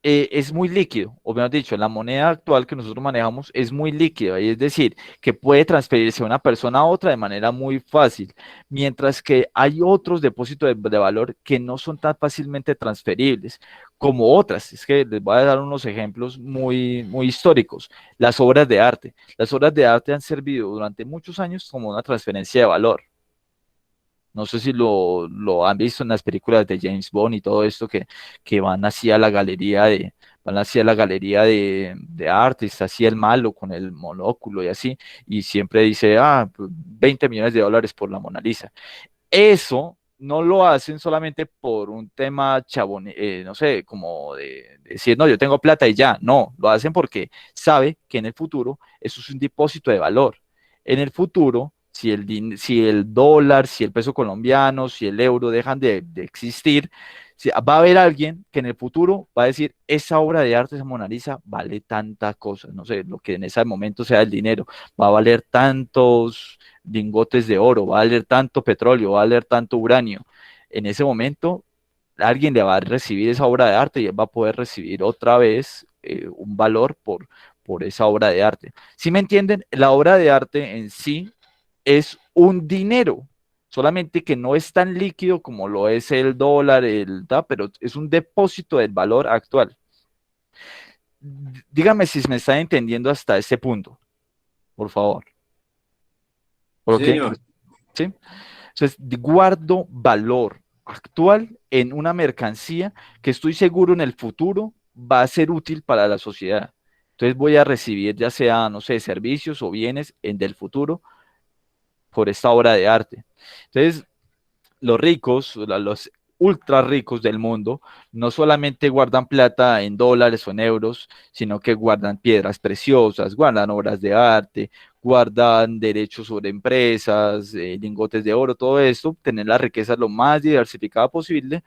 es muy líquido, o mejor dicho, la moneda actual que nosotros manejamos es muy líquida, y es decir, que puede transferirse de una persona a otra de manera muy fácil, mientras que hay otros depósitos de valor que no son tan fácilmente transferibles como otras. Es que les voy a dar unos ejemplos muy, muy históricos. Las obras de arte. Las obras de arte han servido durante muchos años como una transferencia de valor. No sé si lo han visto en las películas de James Bond y todo esto que van hacia la galería de arte, está así el malo con el monóculo y así, y siempre dice, 20 millones de dólares por la Mona Lisa. Eso no lo hacen solamente por un tema chabón, no sé, como de decir, no, yo tengo plata y ya. No, lo hacen porque sabe que en el futuro eso es un depósito de valor. En el futuro, si el dólar, si el peso colombiano, si el euro dejan de existir, va a haber alguien que en el futuro va a decir, esa obra de arte, esa Mona Lisa, vale tanta cosa, no sé, lo que en ese momento sea el dinero, va a valer tantos lingotes de oro, va a valer tanto petróleo, va a valer tanto uranio. En ese momento, alguien le va a recibir esa obra de arte y él va a poder recibir otra vez un valor por esa obra de arte. ¿Sí me entienden? La obra de arte en sí es un dinero, solamente que no es tan líquido como lo es el dólar, pero es un depósito del valor actual. Dígame si me están entendiendo hasta ese punto, por favor. Sí, ¿Ok? señor. ¿Sí? Entonces, guardo valor actual en una mercancía que estoy seguro en el futuro va a ser útil para la sociedad. Entonces voy a recibir ya sea, no sé, servicios o bienes del futuro por esta obra de arte. Entonces, los ricos, los ultra ricos del mundo, no solamente guardan plata en dólares o en euros, sino que guardan piedras preciosas, guardan obras de arte, guardan derechos sobre empresas, lingotes de oro, todo esto, tener la riqueza lo más diversificada posible,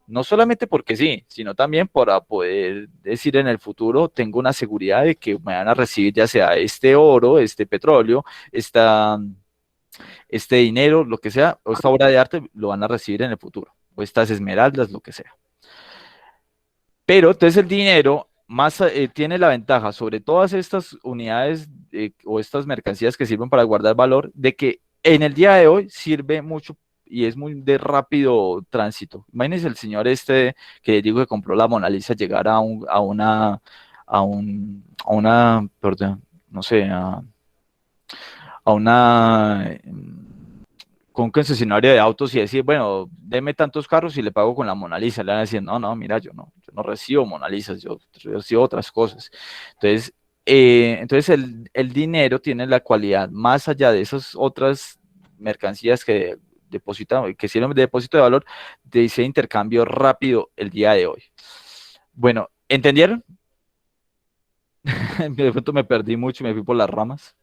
no solamente porque sí, sino también para poder decir en el futuro, tengo una seguridad de que me van a recibir ya sea este oro, este petróleo, este dinero, lo que sea, o esta obra de arte, lo van a recibir en el futuro, o estas esmeraldas, lo que sea. Pero entonces el dinero tiene la ventaja sobre todas estas unidades o estas mercancías que sirven para guardar valor, de que en el día de hoy sirve mucho y es muy de rápido tránsito. Imagínense el señor este que digo que compró la Mona Lisa llegar perdón, no sé, a una con un concesionario de autos y decir, bueno, deme tantos carros y le pago con la Mona Lisa. Le van a decir, no, no, mira, yo no recibo Mona Lisas, yo recibo otras cosas. Entonces el dinero tiene la cualidad, más allá de esas otras mercancías que que sirven de depósito de valor, de ese intercambio rápido el día de hoy. Bueno, ¿entendieron? De pronto me perdí mucho y me fui por las ramas.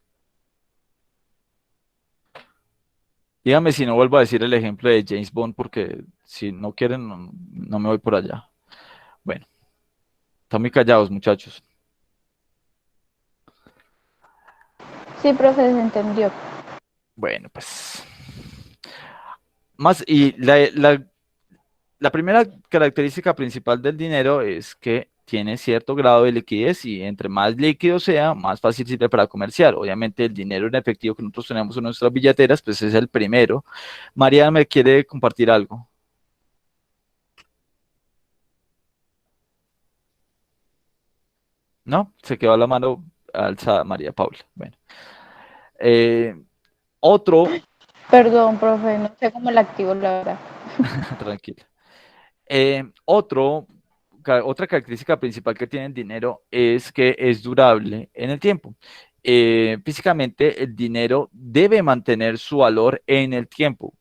Dígame si no vuelvo a decir el ejemplo de James Bond, porque si no quieren, no me voy por allá. Bueno, están muy callados, muchachos. Sí, profe, se entendió. Bueno, pues. Más, y la primera característica principal del dinero es que tiene cierto grado de liquidez y entre más líquido sea, más fácil sirve para comerciar. Obviamente el dinero en efectivo que nosotros tenemos en nuestras billeteras, pues es el primero. María me quiere compartir algo. ¿No? Se quedó la mano alzada María Paula. Bueno. Otro, Perdón, profe, no sé cómo la activo, la verdad. tranquila. Otra característica principal que tiene el dinero es que es durable en el tiempo. Físicamente, el dinero debe mantener su valor en el tiempo.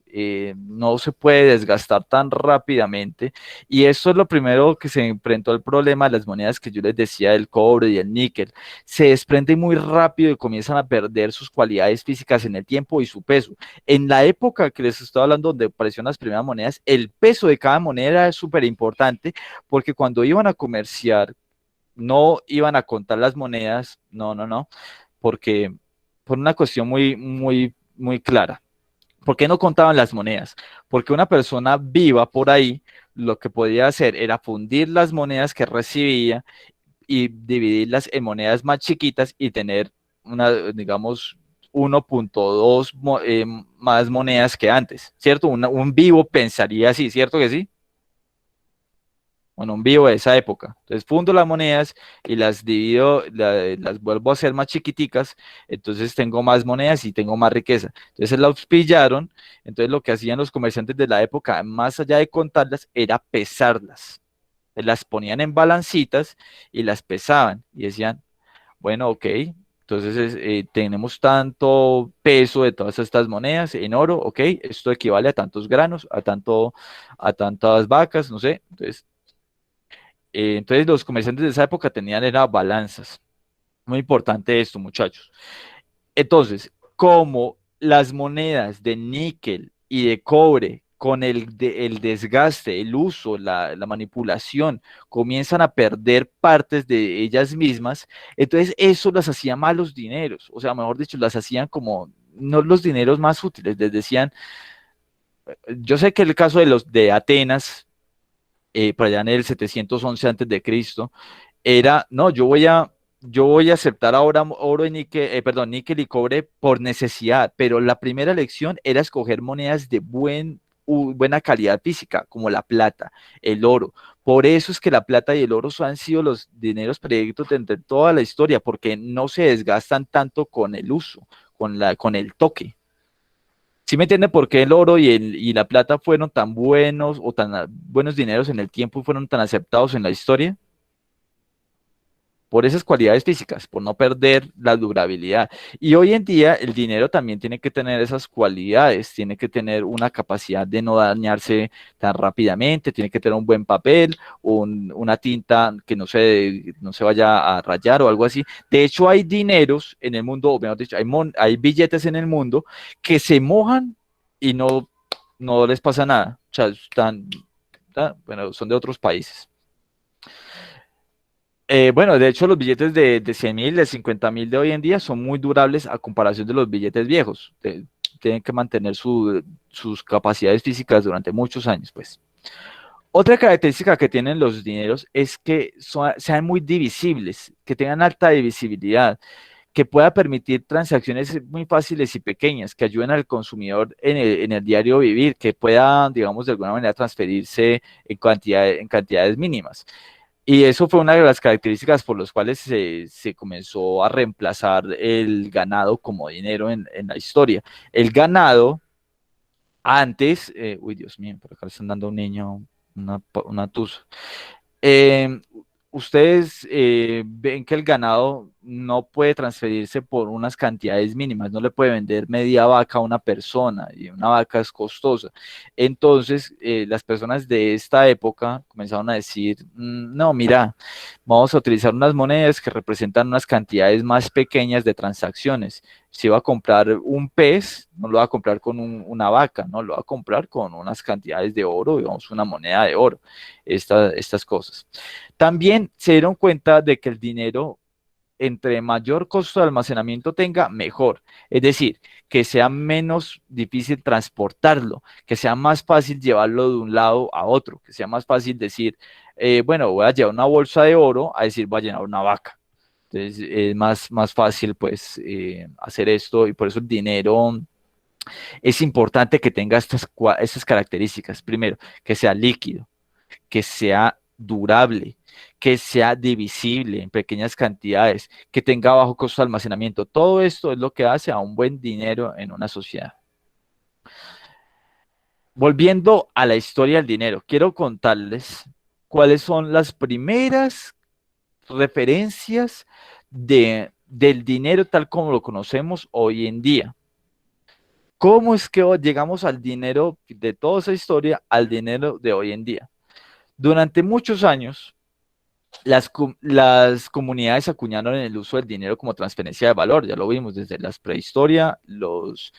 No se puede desgastar tan rápidamente. Y eso es lo primero que se enfrentó al problema de las monedas que yo les decía del cobre y el níquel. Se desprenden muy rápido y comienzan a perder sus cualidades físicas en el tiempo y su peso. En la época que les estoy hablando, donde aparecieron las primeras monedas, el peso de cada moneda era súper importante porque cuando iban a comerciar, no iban a contar las monedas, no, porque por una cuestión muy clara. ¿Por qué no contaban las monedas? Porque una persona viva por ahí lo que podía hacer era fundir las monedas que recibía y dividirlas en monedas más chiquitas y tener digamos, 1.2 más monedas que antes, ¿cierto? Un vivo pensaría así, ¿cierto que sí? Bueno, un vivo de esa época. Entonces fundo las monedas y las divido, las vuelvo a hacer más chiquiticas, entonces tengo más monedas y tengo más riqueza. Entonces las pillaron, entonces lo que hacían los comerciantes de la época, más allá de contarlas, era pesarlas. Las ponían en balancitas y las pesaban y decían, bueno, ok, entonces tenemos tanto peso de todas estas monedas en oro, ok, esto equivale a tantos granos, a tantas vacas, no sé. Entonces los comerciantes de esa época tenían era balanzas. Muy importante esto, muchachos. Entonces, como las monedas de níquel y de cobre, con el desgaste, el uso, la manipulación, comienzan a perder partes de ellas mismas, entonces eso las hacía malos dineros, o sea, mejor dicho, las hacían como no los dineros más útiles, les decían, yo sé que el caso de los de Atenas, por allá en el 711 antes de Cristo, era, no, yo voy a aceptar ahora oro y níquel, perdón, níquel y cobre por necesidad, pero la primera elección era escoger monedas de buena calidad física, como la plata, el oro. Por eso es que la plata y el oro han sido los dineros predilectos de toda la historia, porque no se desgastan tanto con el uso, con el toque. ¿Sí me entiende por qué el oro y la plata fueron tan buenos o tan buenos dineros en el tiempo y fueron tan aceptados en la historia? Por esas cualidades físicas, por no perder la durabilidad. Y hoy en día el dinero también tiene que tener esas cualidades, tiene que tener una capacidad de no dañarse tan rápidamente, tiene que tener un buen papel, una tinta que no se vaya a rayar o algo así. De hecho, hay dineros en el mundo, o mejor dicho, hay billetes en el mundo que se mojan y no les pasa nada. O sea, bueno, son de otros países. Bueno, de hecho los billetes de 100.000, de 50.000 de hoy en día son muy durables a comparación de los billetes viejos. Tienen que mantener sus capacidades físicas durante muchos años, pues. Otra característica que tienen los dineros es que sean muy divisibles, que tengan alta divisibilidad, que pueda permitir transacciones muy fáciles y pequeñas, que ayuden al consumidor en el diario vivir, que pueda, digamos, de alguna manera transferirse en cantidades mínimas. Y eso fue una de las características por las cuales se comenzó a reemplazar el ganado como dinero en la historia. El ganado antes, uy Dios mío, por acá le están dando a un niño una tusa. Eh, Ustedes ven que el ganado no puede transferirse por unas cantidades mínimas, no le puede vender media vaca a una persona y una vaca es costosa. Entonces, las personas de esta época comenzaron a decir, no, mira, vamos a utilizar unas monedas que representan unas cantidades más pequeñas de transacciones. Si va a comprar un pez, no lo va a comprar con una vaca, no lo va a comprar con unas cantidades de oro, digamos, una moneda de oro, estas cosas. También se dieron cuenta de que el dinero, entre mayor costo de almacenamiento tenga, mejor. Es decir, que sea menos difícil transportarlo, que sea más fácil llevarlo de un lado a otro, que sea más fácil decir, bueno, voy a llevar una bolsa de oro a decir, voy a llenar una vaca. Entonces es más fácil pues hacer esto y por eso el dinero es importante que tenga estas características. Primero, que sea líquido, que sea durable, que sea divisible en pequeñas cantidades, que tenga bajo costo de almacenamiento. Todo esto es lo que hace a un buen dinero en una sociedad. Volviendo a la historia del dinero, quiero contarles cuáles son las primeras referencias del dinero tal como lo conocemos hoy en día. ¿Cómo es que llegamos al dinero de toda esa historia, al dinero de hoy en día? Durante muchos años, las comunidades acuñaron el uso del dinero como transferencia de valor, ya lo vimos desde la prehistoria, los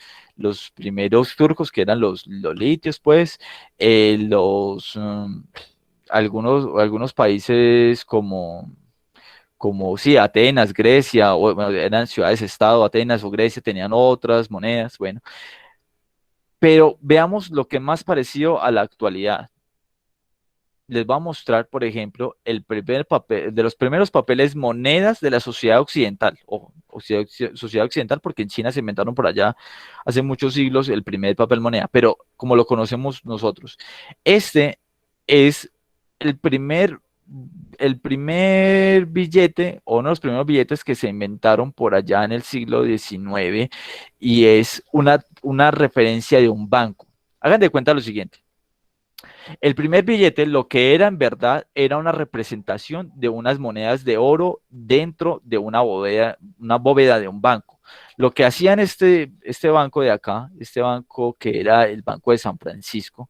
primeros turcos, que eran los litios, pues, algunos países como sí, Atenas, Grecia, o, bueno, eran ciudades-estado, Atenas o Grecia tenían otras monedas, bueno, pero veamos lo que es más parecido a la actualidad. Les voy a mostrar, por ejemplo, el primer papel, de los primeros papeles monedas de la sociedad occidental, o sociedad occidental, porque en China se inventaron por allá hace muchos siglos el primer papel moneda, pero como lo conocemos nosotros. Este es el primer, el primer billete, o uno de los primeros billetes que se inventaron por allá en el siglo XIX, y es una referencia de un banco. Hagan de cuenta lo siguiente. El primer billete, lo que era en verdad, era una representación de unas monedas de oro dentro de una bóveda de un banco. Lo que hacían este banco de acá, este banco que era el Banco de San Francisco,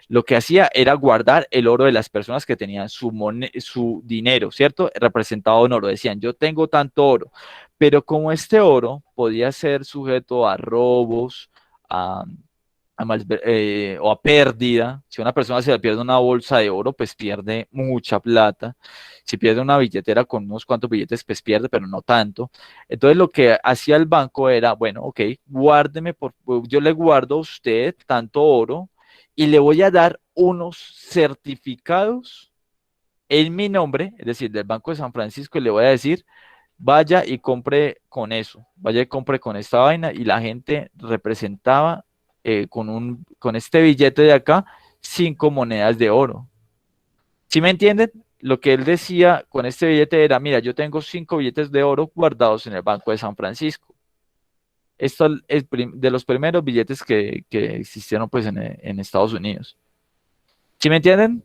lo que hacía era guardar el oro de las personas que tenían su dinero, ¿cierto? Representado en oro. Decían, yo tengo tanto oro, pero como este oro podía ser sujeto a robos, a o a pérdida. Si una persona se le pierde una bolsa de oro, pues pierde mucha plata. Si pierde una billetera con unos cuantos billetes, pues pierde, pero no tanto. Entonces lo que hacía el banco era, bueno, ok, guárdeme, yo le guardo a usted tanto oro y le voy a dar unos certificados en mi nombre, es decir, del Banco de San Francisco, y le voy a decir, vaya y compre con eso, vaya y compre con esta vaina, y la gente representaba con este billete de acá 5 monedas de oro. ¿Sí me entienden? Lo que él decía con este billete era, mira, yo tengo 5 billetes de oro guardados en el Banco de San Francisco. Esto es de los primeros billetes que existieron pues en Estados Unidos. ¿Sí me entienden?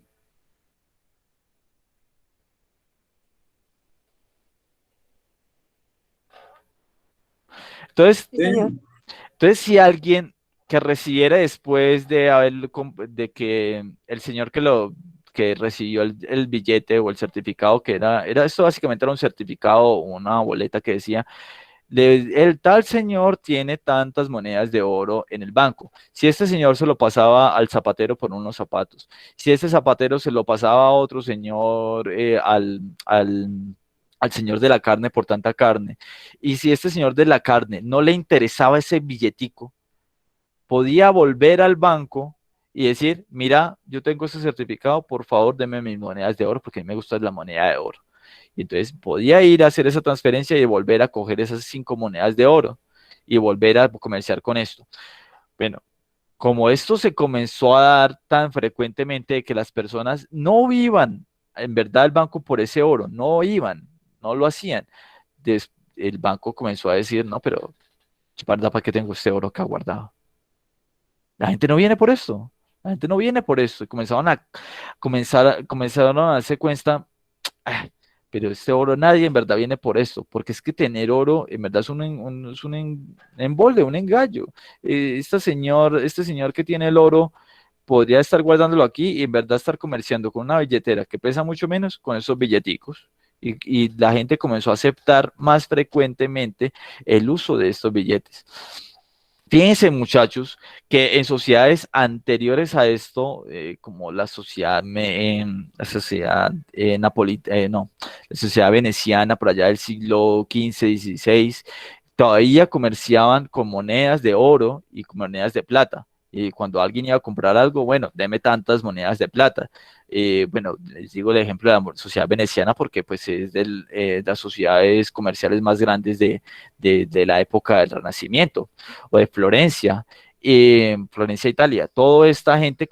Entonces, Sí, señor. Entonces, si alguien que recibiera después de que el señor que recibió el billete o el certificado, que era esto básicamente era un certificado o una boleta que decía, el tal señor tiene tantas monedas de oro en el banco. Si este señor se lo pasaba al zapatero por unos zapatos, si este zapatero se lo pasaba a otro señor, al señor de la carne por tanta carne, y si este señor de la carne no le interesaba ese billetico, podía volver al banco y decir, mira, yo tengo este certificado, por favor, deme mis monedas de oro, porque a mí me gusta la moneda de oro. Y entonces podía ir a hacer esa transferencia y volver a coger esas 5 monedas de oro y volver a comerciar con esto. Bueno, como esto se comenzó a dar tan frecuentemente de que las personas no iban en verdad al banco por ese oro, no iban, no lo hacían. El banco comenzó a decir, no, pero ¿para qué tengo este oro acá guardado? La gente no viene por esto. La gente no viene por esto. Y comenzaron a darse cuenta, "Ah, pero este oro nadie en verdad viene por esto, porque es que tener oro en verdad es un embole, un engaño. Este señor que tiene el oro podría estar guardándolo aquí y en verdad estar comerciando con una billetera que pesa mucho menos con esos billeticos. Y la gente comenzó a aceptar más frecuentemente el uso de estos billetes. Fíjense, muchachos, que en sociedades anteriores a esto, como la sociedad no, la sociedad veneciana por allá del siglo XV, XVI, todavía comerciaban con monedas de oro y con monedas de plata. Y cuando alguien iba a comprar algo, bueno, deme tantas monedas de plata. Bueno, les digo el ejemplo de la sociedad veneciana porque pues es de las sociedades comerciales más grandes de la época del Renacimiento o de Florencia, Florencia, Italia. Toda esta gente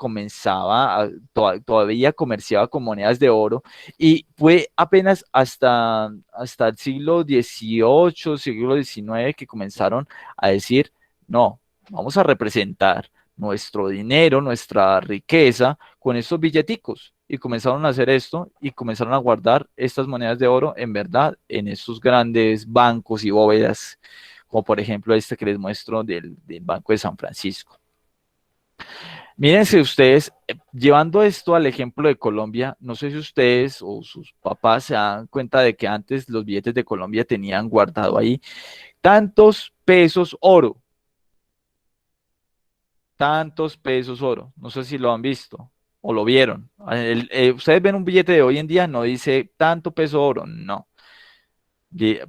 todavía comerciaba con monedas de oro y fue apenas hasta el siglo XVIII, siglo XIX que comenzaron a decir, no, vamos a representar nuestro dinero, nuestra riqueza con estos billeticos. Y comenzaron a hacer esto y comenzaron a guardar estas monedas de oro en verdad en estos grandes bancos y bóvedas, como por ejemplo este que les muestro del Banco de San Francisco. Mírense ustedes, llevando esto al ejemplo de Colombia, no sé si ustedes o sus papás se dan cuenta de que antes los billetes de Colombia tenían guardado ahí tantos pesos oro. Tantos pesos oro. No sé si lo han visto o lo vieron. Ustedes ven un billete de hoy en día, no dice tanto peso oro, no.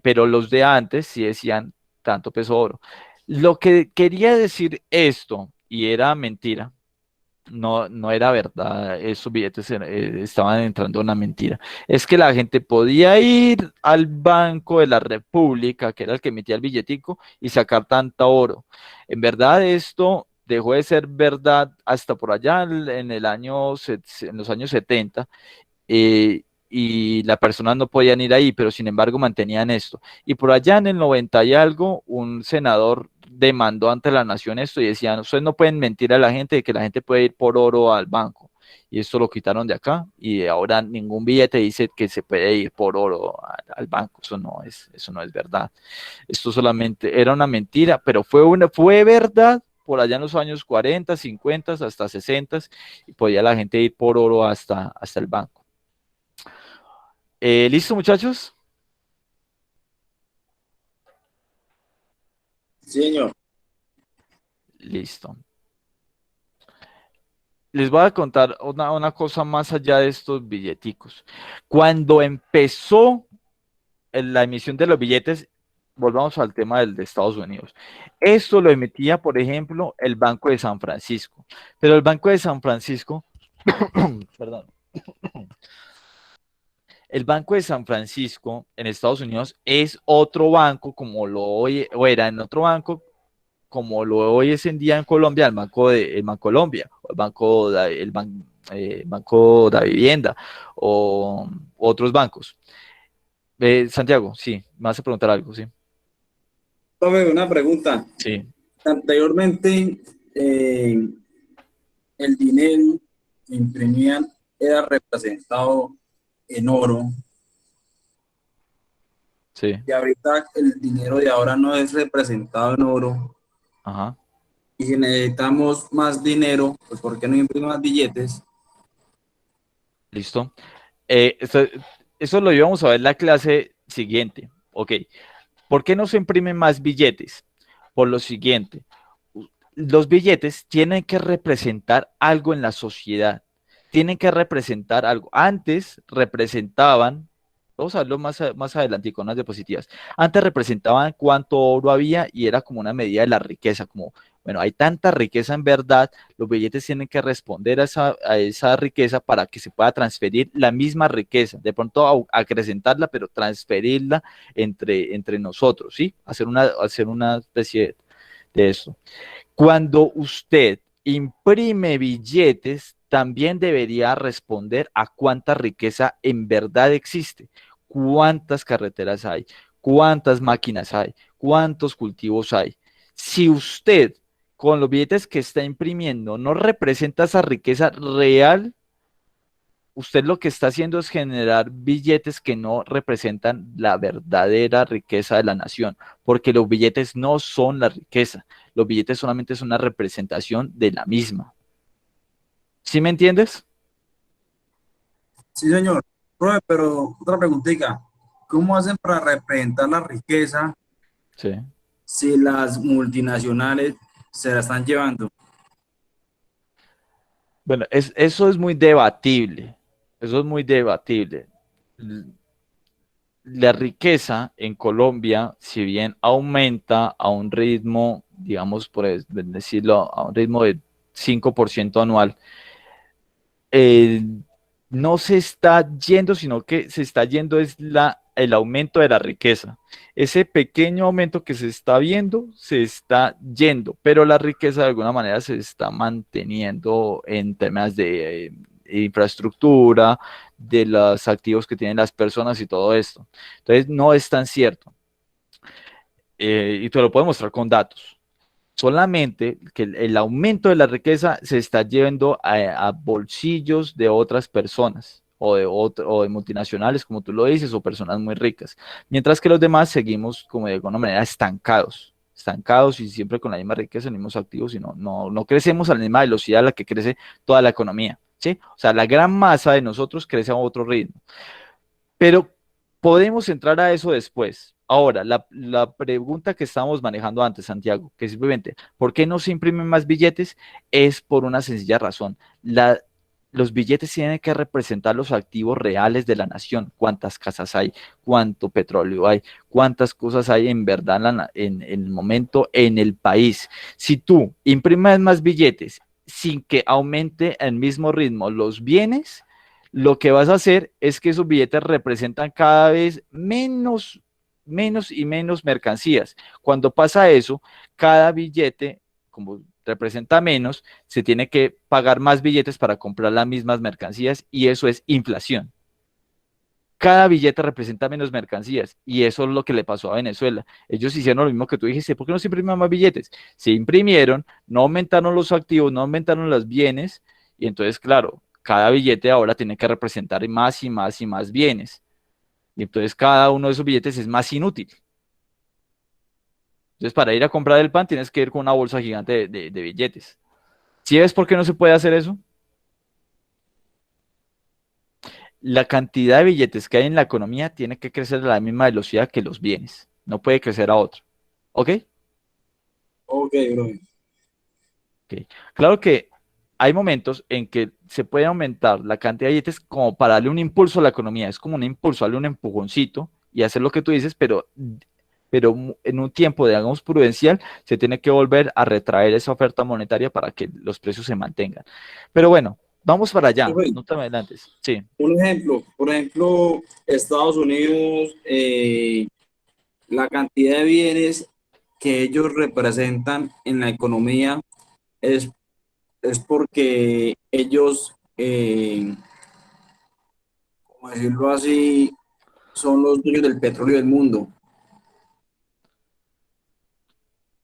Pero los de antes sí decían tanto peso oro. Lo que quería decir esto, y era mentira, no era verdad, esos billetes estaban entrando en una mentira, es que la gente podía ir al Banco de la República, que era el que emitía el billetico, y sacar tanta oro. En verdad esto dejó de ser verdad hasta por allá en los años 70, y las personas no podían ir ahí, pero sin embargo mantenían esto. Y por allá en el 90 y algo, un senador demandó ante la nación esto y decían, ustedes no pueden mentir a la gente de que la gente puede ir por oro al banco. Y esto lo quitaron de acá y ahora ningún billete dice que se puede ir por oro al banco. Eso no es verdad. Esto solamente era una mentira, pero fue verdad por allá en los años 40, 50, hasta 60, y podía la gente ir por oro hasta el banco. ¿Listo, muchachos? Sí, señor. Listo. Les voy a contar una cosa más allá de estos billeticos. Cuando empezó la emisión de los billetes, volvamos al tema de Estados Unidos. Esto lo emitía, por ejemplo, el Banco de San Francisco. Pero el Banco de San Francisco, perdón, el Banco de San Francisco en Estados Unidos es otro banco como o era en otro banco como lo hoy es en día en Colombia, el Bancolombia, o el Banco de Vivienda, o otros bancos. Santiago, sí, me vas a preguntar algo, sí. Profe, una pregunta. Sí, Anteriormente, el dinero que imprimían era representado en oro sí, y ahorita el dinero de ahora no es representado en oro. ajá, Y si necesitamos más dinero, pues ¿por qué no imprimen más billetes? listo. Eso lo íbamos a ver en la clase siguiente. Ok, ¿por qué no se imprimen más billetes? Por lo siguiente, los billetes tienen que representar algo en la sociedad, tienen que representar algo. Antes representaban, vamos a verlo más adelante con unas diapositivas, antes representaban cuánto oro había y era como una medida de la riqueza, como Bueno, hay tanta riqueza en verdad, los billetes tienen que responder a esa riqueza para que se pueda transferir la misma riqueza, de pronto acrecentarla, pero transferirla entre nosotros, ¿sí? Hacer una especie de eso. Cuando usted imprime billetes, también debería responder a cuánta riqueza en verdad existe, cuántas carreteras hay, cuántas máquinas hay, cuántos cultivos hay. Si usted con los billetes que está imprimiendo no representa esa riqueza real, usted lo que está haciendo es generar billetes que no representan la verdadera riqueza de la nación, porque los billetes no son la riqueza, los billetes solamente son una representación de la misma. ¿Sí me entiendes? Sí, señor. Profe, pero otra preguntita. ¿Cómo hacen para representar la riqueza Sí. si las multinacionales se la están llevando? Bueno, eso es muy debatible. Eso es muy debatible. La riqueza en Colombia, si bien aumenta a un ritmo, digamos, por decirlo, a un ritmo de 5% anual, eh, no se está yendo, sino que se está yendo es el aumento de la riqueza. Ese pequeño aumento que se está viendo se está yendo, pero la riqueza de alguna manera se está manteniendo en temas de infraestructura, de los activos que tienen las personas y todo esto. Entonces, no es tan cierto. Y te lo puedo mostrar con datos. Solamente que el aumento de la riqueza se está llevando a bolsillos de otras personas o de multinacionales, como tú lo dices, o personas muy ricas. Mientras que los demás seguimos como de alguna manera estancados y siempre con la misma riqueza, los mismos activos y no crecemos a la misma velocidad a la que crece toda la economía, ¿sí? O sea, la gran masa de nosotros crece a otro ritmo. Pero podemos entrar a eso después. Ahora, la pregunta que estábamos manejando antes, Santiago, que simplemente, ¿por qué no se imprimen más billetes? Es por una sencilla razón. Los billetes tienen que representar los activos reales de la nación. Cuántas casas hay, cuánto petróleo hay, cuántas cosas hay en verdad en el momento en el país. Si tú imprimes más billetes sin que aumente al mismo ritmo los bienes, lo que vas a hacer es que esos billetes representan cada vez menos y menos mercancías. Cuando pasa eso, cada billete, como representa menos, se tiene que pagar más billetes para comprar las mismas mercancías y eso es inflación. Cada billete representa menos mercancías y eso es lo que le pasó a Venezuela. Ellos hicieron lo mismo que tú dijiste, ¿por qué no se imprimen más billetes? Se imprimieron, no aumentaron los activos, no aumentaron los bienes y entonces, claro, cada billete ahora tiene que representar más y más y más bienes. Y entonces cada uno de esos billetes es más inútil. Entonces, para ir a comprar el pan tienes que ir con una bolsa gigante de billetes. ¿Sí ves por qué no se puede hacer eso? La cantidad de billetes que hay en la economía tiene que crecer a la misma velocidad que los bienes. No puede crecer a otro. ¿Ok? Ok, bro. Ok. Claro que hay momentos en que se puede aumentar la cantidad de billetes como para darle un impulso a la economía. Es como un impulso, darle un empujoncito y hacer lo que tú dices, pero en un tiempo, digamos, prudencial, se tiene que volver a retraer esa oferta monetaria para que los precios se mantengan. Pero bueno, vamos para allá, Profe, no te adelantes. Sí. un ejemplo, por ejemplo, Estados Unidos, la cantidad de bienes que ellos representan en la economía es, es porque ellos, como decirlo así, son los dueños del petróleo del mundo.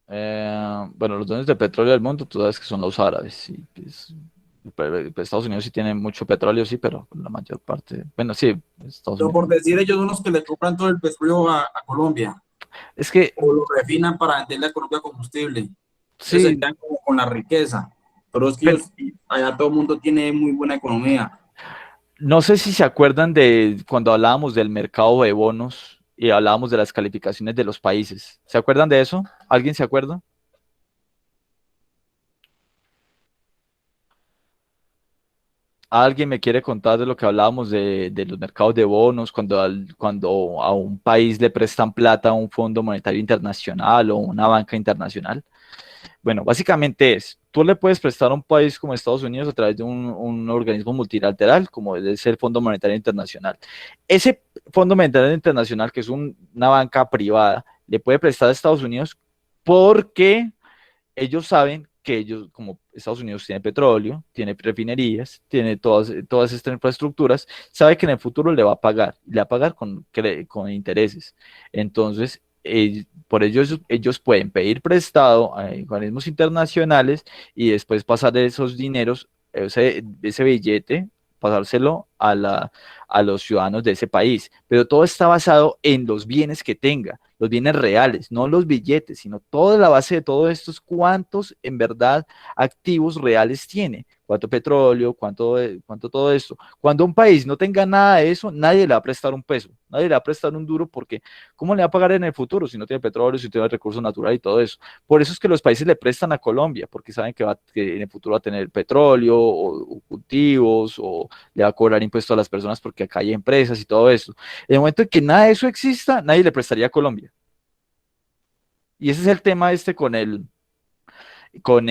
Bueno, los dueños de petróleo del mundo, tú sabes que son los árabes. Y pues, Estados Unidos sí tiene mucho petróleo, sí, pero la mayor parte, bueno, sí, Estados Pero por Unidos. decir, ellos son los que le compran todo el petróleo a Colombia Es que o lo refinan para venderle a Colombia combustible. Entonces se sí, quedan como con la riqueza. Pero es que pero ellos, allá todo el mundo tiene muy buena economía. no sé si se acuerdan de cuando hablábamos del mercado de bonos y hablábamos de las calificaciones de los países. ¿Se acuerdan de eso? ¿Alguien se acuerda? ¿Alguien me quiere contar de lo que hablábamos de los mercados de bonos, cuando a un país le prestan plata a un Fondo Monetario Internacional o una banca internacional? Bueno, básicamente tú le puedes prestar a un país como Estados Unidos a través de un organismo multilateral, como es el Fondo Monetario Internacional. Ese Fondo Monetario Internacional, que es una banca privada, le puede prestar a Estados Unidos porque ellos saben que ellos, como Estados Unidos tiene petróleo, tiene refinerías, tiene todas estas infraestructuras, sabe que en el futuro le va a pagar con intereses. Entonces, por ello ellos pueden pedir prestado a organismos internacionales y después pasar esos dineros, ese billete, pasárselo a los ciudadanos de ese país. Pero todo está basado en los bienes que tenga, los bienes reales, no los billetes, sino toda la base de todo esto es cuántos en verdad activos reales tiene, cuánto petróleo, cuánto todo esto. Cuando un país no tenga nada de eso, nadie le va a prestar un peso, nadie le va a prestar un duro porque ¿cómo le va a pagar en el futuro si no tiene petróleo, si no tiene recursos naturales y todo eso? Por eso es que los países le prestan a Colombia, porque saben que en el futuro va a tener petróleo o cultivos o le va a cobrar impuestos a las personas porque acá hay empresas y todo eso. En el momento en que nada de eso exista, nadie le prestaría a Colombia. Y ese es el tema con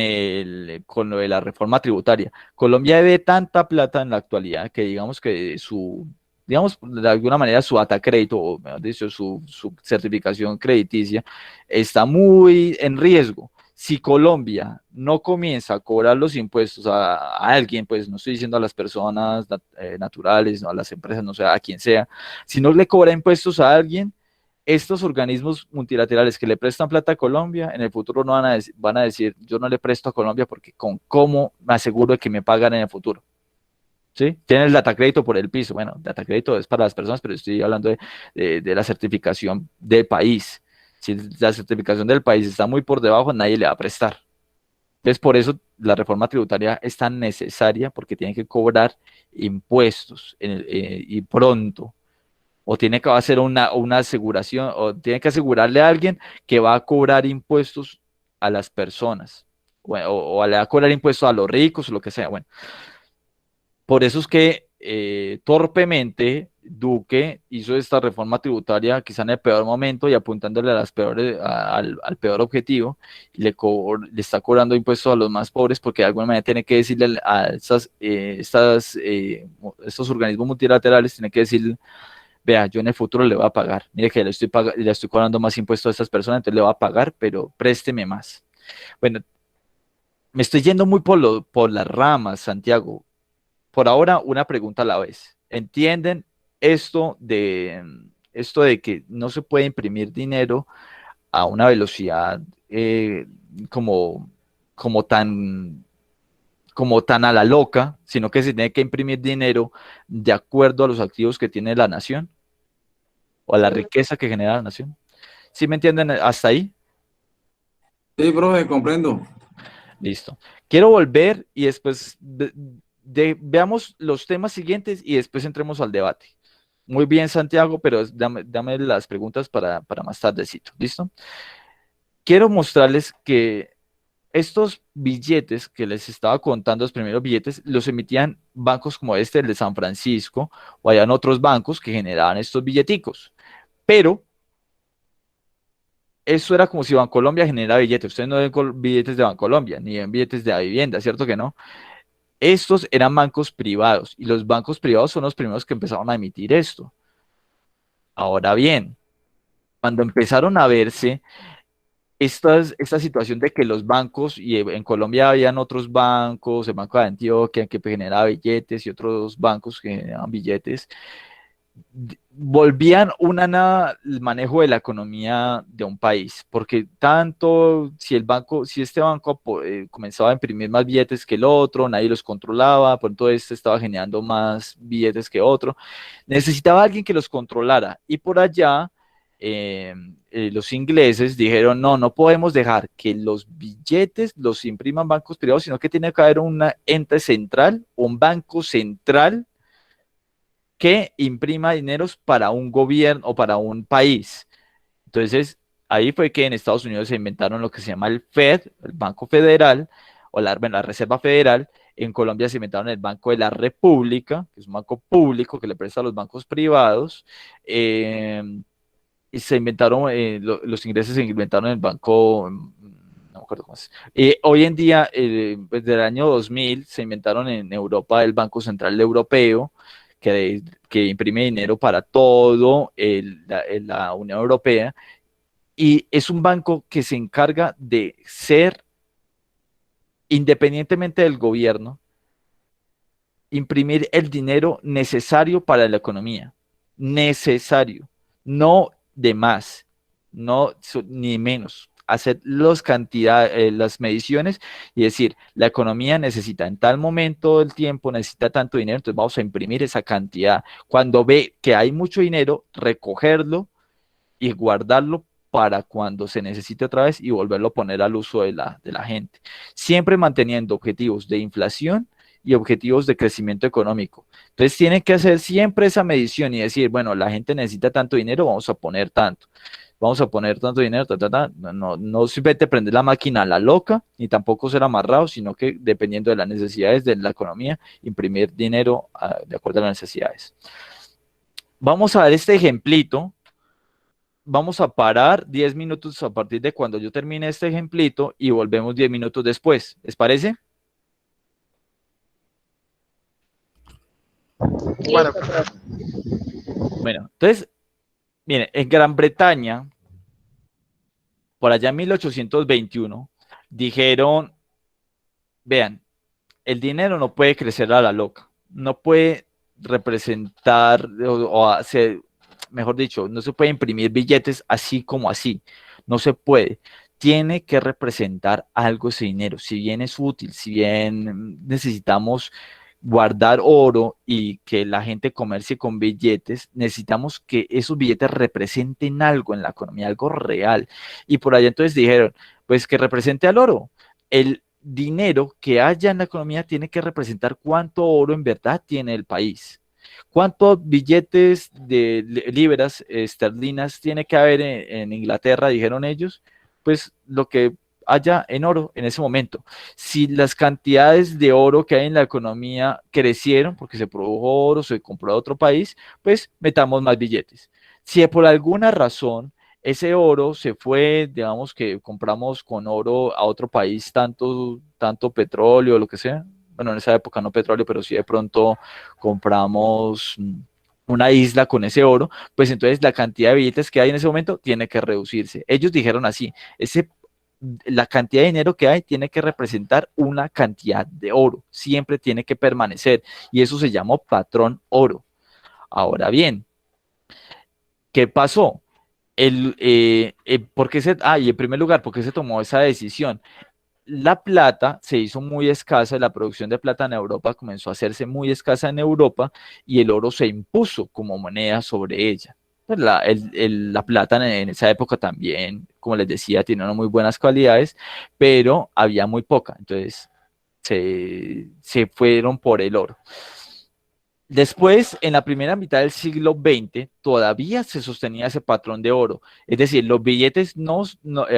lo de la reforma tributaria. Colombia debe tanta plata en la actualidad que digamos que digamos, de alguna manera su atacrédito, o mejor dicho, su certificación crediticia, está muy en riesgo. Si Colombia no comienza a cobrar los impuestos a alguien, pues no estoy diciendo a las personas naturales, no a las empresas, no sé, a quien sea, si no le cobra impuestos a alguien, estos organismos multilaterales que le prestan plata a Colombia, en el futuro no van a decir, yo no le presto a Colombia porque con cómo me aseguro de que me pagan en el futuro. ¿Sí? Tienen el data crédito por el piso. Bueno, data crédito es para las personas, pero estoy hablando de la certificación del país. Si la certificación del país está muy por debajo, nadie le va a prestar. Entonces, por eso la reforma tributaria es tan necesaria, porque tiene que cobrar impuestos y pronto, o tiene que hacer una aseguración, o tiene que asegurarle a alguien que va a cobrar impuestos a las personas, o le va a cobrar impuestos a los ricos, o lo que sea. Bueno, por eso es que torpemente Duque hizo esta reforma tributaria quizá en el peor momento y apuntándole a al peor objetivo, y le está cobrando impuestos a los más pobres porque de alguna manera tiene que decirle a estos organismos multilaterales, tiene que decirle, vea, yo en el futuro le voy a pagar. Mire que le estoy cobrando más impuestos a estas personas, entonces le voy a pagar, pero présteme más. Bueno, me estoy yendo muy por las ramas, Santiago. Por ahora, una pregunta a la vez. ¿Entienden esto de que no se puede imprimir dinero a una velocidad como, como tan, como tan a la loca, sino que se tiene que imprimir dinero de acuerdo a los activos que tiene la nación o a la riqueza que genera la nación? ¿Sí me entienden hasta ahí? Sí, profe, comprendo. Listo. Quiero volver y después veamos los temas siguientes y después entremos al debate. Muy bien, Santiago, pero dame las preguntas para más tardecito. ¿Listo? Quiero mostrarles que estos billetes que les estaba contando, los primeros billetes, los emitían bancos como el de San Francisco, o hayan otros bancos que generaban estos billeticos. Pero eso era como si Bancolombia genera billetes. Ustedes no ven billetes de Bancolombia, ni ven billetes de la vivienda, ¿cierto que no? Estos eran bancos privados y los bancos privados son los primeros que empezaron a emitir esto. Ahora bien, cuando empezaron a verse esta situación de que los bancos, y en Colombia habían otros bancos, el Banco de Antioquia que generaba billetes y otros bancos que generaban billetes, volvían el manejo de la economía de un país, porque tanto si este banco comenzaba a imprimir más billetes que el otro, nadie los controlaba, pronto este estaba generando más billetes que otro, necesitaba alguien que los controlara, y por allá los ingleses dijeron, no, no podemos dejar que los billetes los impriman bancos privados, sino que tiene que haber un ente central, un banco central que imprima dineros para un gobierno o para un país. Entonces, ahí fue que en Estados Unidos se inventaron lo que se llama el Fed, el Banco Federal, o la Reserva Federal, En Colombia se inventaron el Banco de la República, que es un banco público que le presta a los bancos privados. Y se inventaron, los ingresos se inventaron en el banco, no me acuerdo cómo es. Hoy en día, desde el año 2000, se inventaron en Europa el Banco Central Europeo, que imprime dinero para todo la Unión Europea, y es un banco que se encarga de ser, independientemente del gobierno, imprimir el dinero necesario para la economía, necesario, no de más, ni menos. Hacer las mediciones y decir, la economía necesita en tal momento del tiempo, necesita tanto dinero, entonces vamos a imprimir esa cantidad. Cuando ve que hay mucho dinero, recogerlo y guardarlo para cuando se necesite otra vez y volverlo a poner al uso de la gente. Siempre manteniendo objetivos de inflación y objetivos de crecimiento económico. Entonces tienen que hacer siempre esa medición y decir, bueno, la gente necesita tanto dinero, vamos a poner tanto dinero, no simplemente prender la máquina a la loca, ni tampoco ser amarrado, sino que dependiendo de las necesidades de la economía, imprimir dinero de acuerdo a las necesidades. Vamos a ver este ejemplito. Vamos a parar 10 minutos a partir de cuando yo termine este ejemplito y volvemos 10 minutos después. ¿Les parece? Bueno, Bueno, entonces, miren, en Gran Bretaña, por allá en 1821, dijeron, vean, el dinero no puede crecer a la loca, no puede representar o hacer, mejor dicho, no se puede imprimir billetes así como así, no se puede. Tiene que representar algo ese dinero, si bien es útil, si bien necesitamos guardar oro y que la gente comercie con billetes, necesitamos que esos billetes representen algo en la economía, algo real. Y por allá entonces dijeron, pues que represente al oro. El dinero que haya en la economía tiene que representar cuánto oro en verdad tiene el país. ¿Cuántos billetes de libras esterlinas tiene que haber en Inglaterra, dijeron ellos? Pues lo que haya en oro en ese momento. Si las cantidades de oro que hay en la economía crecieron porque se produjo oro, se compró a otro país, pues metamos más billetes. Si por alguna razón ese oro se fue, digamos que compramos con oro a otro país tanto petróleo, lo que sea, bueno, en esa época no petróleo, pero sí de pronto compramos una isla con ese oro, pues entonces la cantidad de billetes que hay en ese momento tiene que reducirse. Ellos dijeron así, la cantidad de dinero que hay tiene que representar una cantidad de oro, siempre tiene que permanecer, y eso se llamó patrón oro. Ahora bien, ¿qué pasó? ¿Por qué y en primer lugar, ¿por qué se tomó esa decisión? La plata se hizo muy escasa, la producción de plata en Europa comenzó a hacerse muy escasa en Europa y el oro se impuso como moneda sobre ella. Pues la plata en esa época también, como les decía, tiene unas muy buenas cualidades, pero había muy poca, entonces se fueron por el oro. Después, en la primera mitad del siglo XX, todavía se sostenía ese patrón de oro. Es decir, los billetes,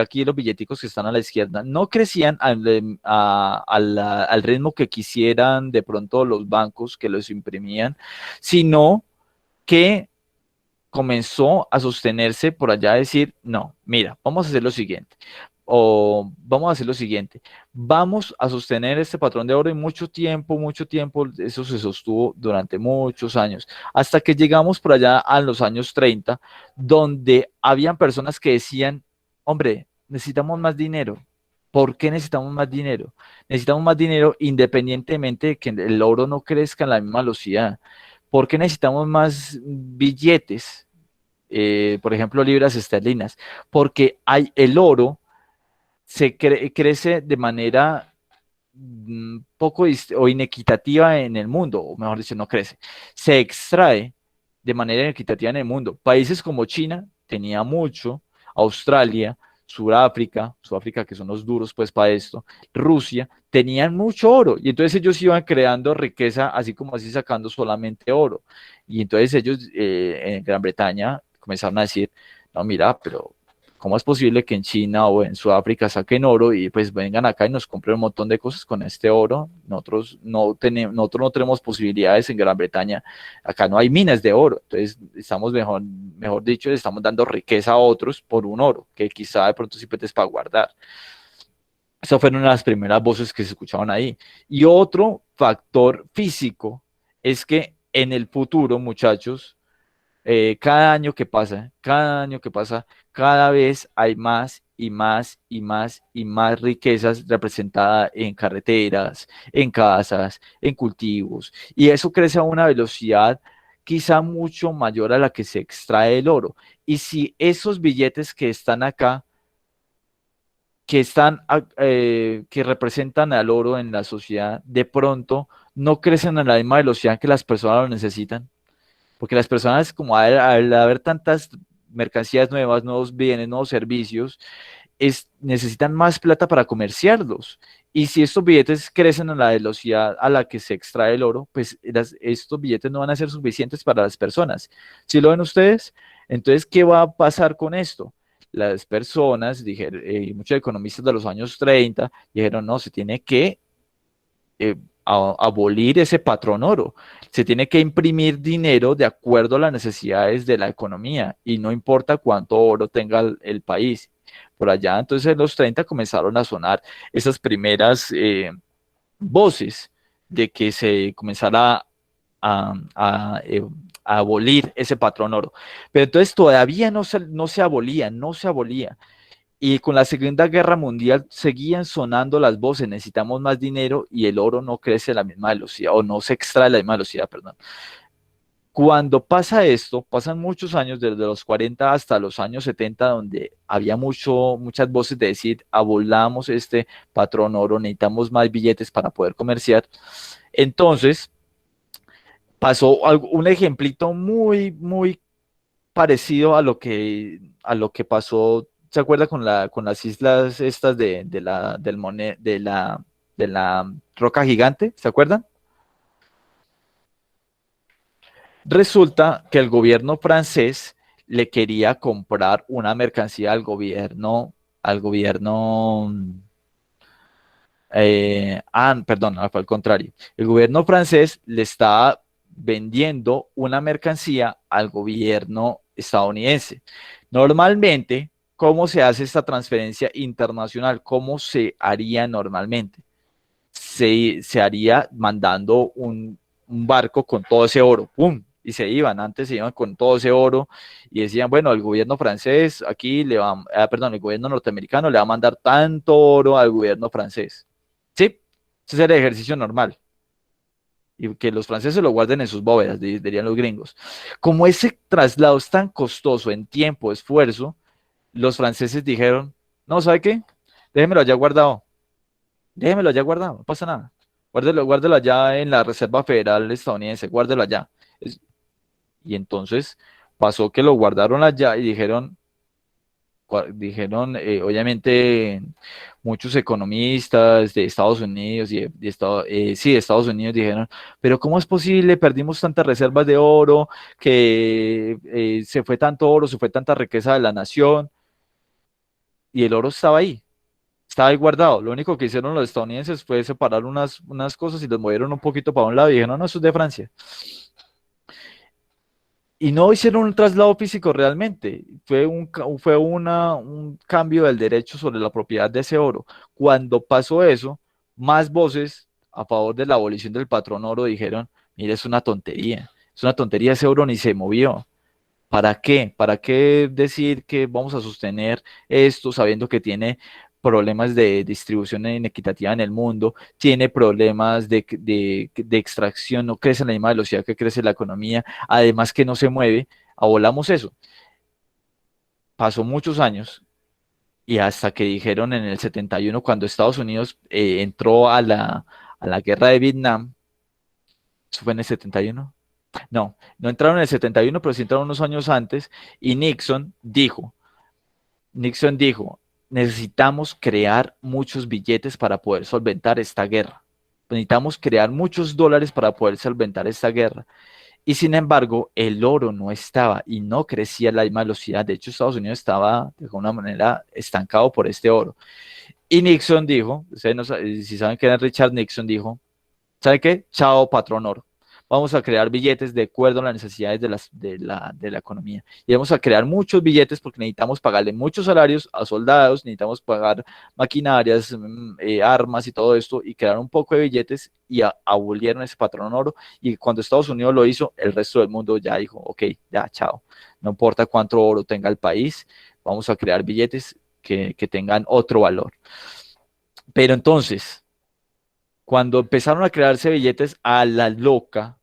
aquí los billeticos que están a la izquierda, no crecían al ritmo que quisieran de pronto los bancos que los imprimían, sino que comenzó a sostenerse por allá a decir, no, mira, vamos a hacer lo siguiente. Vamos a sostener este patrón de oro y mucho tiempo, eso se sostuvo durante muchos años, hasta que llegamos por allá a los años 30, donde habían personas que decían, hombre, necesitamos más dinero. ¿Por qué necesitamos más dinero? Necesitamos más dinero independientemente de que el oro no crezca en la misma velocidad. ¿Por qué necesitamos más billetes? Por ejemplo, libras esterlinas. Porque el oro crece de manera poco o inequitativa en el mundo, o mejor dicho, no crece. Se extrae de manera inequitativa en el mundo. Países como China tenía mucho, Australia, Sudáfrica, que son los duros pues para esto, Rusia, tenían mucho oro y entonces ellos iban creando riqueza así como así sacando solamente oro. Y entonces ellos en Gran Bretaña comenzaron a decir, no, mira, pero ¿cómo es posible que en China o en Sudáfrica saquen oro y pues vengan acá y nos compren un montón de cosas con este oro? Nosotros no tenemos posibilidades en Gran Bretaña, acá no hay minas de oro, entonces estamos mejor dicho, le estamos dando riqueza a otros por un oro, que quizá de pronto sí es para guardar. Esas fueron una de las primeras voces que se escuchaban ahí. Y otro factor físico es que en el futuro, muchachos, cada año que pasa, cada vez hay más y más y más y más riquezas representadas en carreteras, en casas, en cultivos. Y eso crece a una velocidad quizá mucho mayor a la que se extrae el oro. Y si esos billetes que están acá, que representan al oro en la sociedad, de pronto no crecen a la misma velocidad que las personas lo necesitan, porque las personas, como al haber tantas mercancías nuevas, nuevos bienes, nuevos servicios, necesitan más plata para comerciarlos. Y si estos billetes crecen a la velocidad a la que se extrae el oro, pues estos billetes no van a ser suficientes para las personas. ¿Sí lo ven ustedes? Entonces, ¿qué va a pasar con esto? Las personas, dijeron, muchos economistas de los años 30 dijeron, no, se tiene que abolir ese patrón oro. Se tiene que imprimir dinero de acuerdo a las necesidades de la economía y no importa cuánto oro tenga el país. Por allá, entonces en los 30 comenzaron a sonar esas primeras voces de que se comenzara a abolir ese patrón oro. Pero entonces todavía no se abolía, no se abolía. Y con la Segunda Guerra Mundial seguían sonando las voces, necesitamos más dinero y el oro no crece a la misma velocidad, o no se extrae a la misma velocidad, perdón. Cuando pasa esto, pasan muchos años, desde los 40 hasta los años 70, donde había muchas voces de decir, abolamos este patrón oro, necesitamos más billetes para poder comerciar. Entonces, pasó un ejemplito muy, muy parecido a lo que pasó. ¿Se acuerda con las islas estas de la roca gigante? ¿Se acuerdan? Resulta que el gobierno francés le quería comprar una mercancía al gobierno, perdón, no, fue al contrario. El gobierno francés le estaba vendiendo una mercancía al gobierno estadounidense. Normalmente, ¿cómo se hace esta transferencia internacional? ¿Cómo se haría normalmente? Se haría mandando un barco con todo ese oro, ¡pum! Y antes se iban con todo ese oro y decían, bueno, el gobierno francés aquí perdón, el gobierno norteamericano le va a mandar tanto oro al gobierno francés. ¿Sí? Ese es el ejercicio normal. Y que los franceses lo guarden en sus bóvedas, dirían los gringos. Como ese traslado es tan costoso en tiempo, esfuerzo, los franceses dijeron, no, ¿sabe qué? Déjemelo allá guardado. Déjemelo allá guardado, no pasa nada. Guárdelo allá en la Reserva Federal estadounidense, guárdelo allá. Y entonces pasó que lo guardaron allá y dijeron, obviamente, muchos economistas de Estados Unidos sí, de Estados Unidos dijeron, pero ¿cómo es posible? Perdimos tantas reservas de oro, que se fue tanto oro, se fue tanta riqueza de la nación, y el oro estaba ahí guardado. Lo único que hicieron los estadounidenses fue separar unas cosas y los movieron un poquito para un lado y dijeron, no, eso es de Francia. Y no hicieron un traslado físico realmente, fue un cambio del derecho sobre la propiedad de ese oro. Cuando pasó eso, más voces a favor de la abolición del patrón oro dijeron, mire, es una tontería, ese oro ni se movió. ¿Para qué? ¿Para qué decir que vamos a sostener esto sabiendo que tiene problemas de distribución inequitativa en el mundo, tiene problemas de extracción, no crece a la misma velocidad que crece la economía, además que no se mueve? Abolamos eso. Pasó muchos años y hasta que dijeron en el 71, cuando Estados Unidos entró a la guerra de Vietnam. ¿Eso fue en el 71? No entraron en el 71, pero sí entraron unos años antes, y Nixon dijo, necesitamos crear muchos billetes para poder solventar esta guerra. Necesitamos crear muchos dólares para poder solventar esta guerra. Y sin embargo, el oro no estaba y no crecía a la misma velocidad. De hecho, Estados Unidos estaba de alguna manera estancado por este oro. Y Nixon dijo, ustedes no si saben quién es Richard Nixon, dijo, ¿sabe qué? Chao, patrón oro. Vamos a crear billetes de acuerdo a las necesidades de la economía. Y vamos a crear muchos billetes porque necesitamos pagarle muchos salarios a soldados, necesitamos pagar maquinarias, armas y todo esto, y crear un poco de billetes y abolieron ese patrón oro. Y cuando Estados Unidos lo hizo, el resto del mundo ya dijo, ok, ya, chao. No importa cuánto oro tenga el país, vamos a crear billetes que tengan otro valor. Pero entonces, cuando empezaron a crearse billetes a la loca,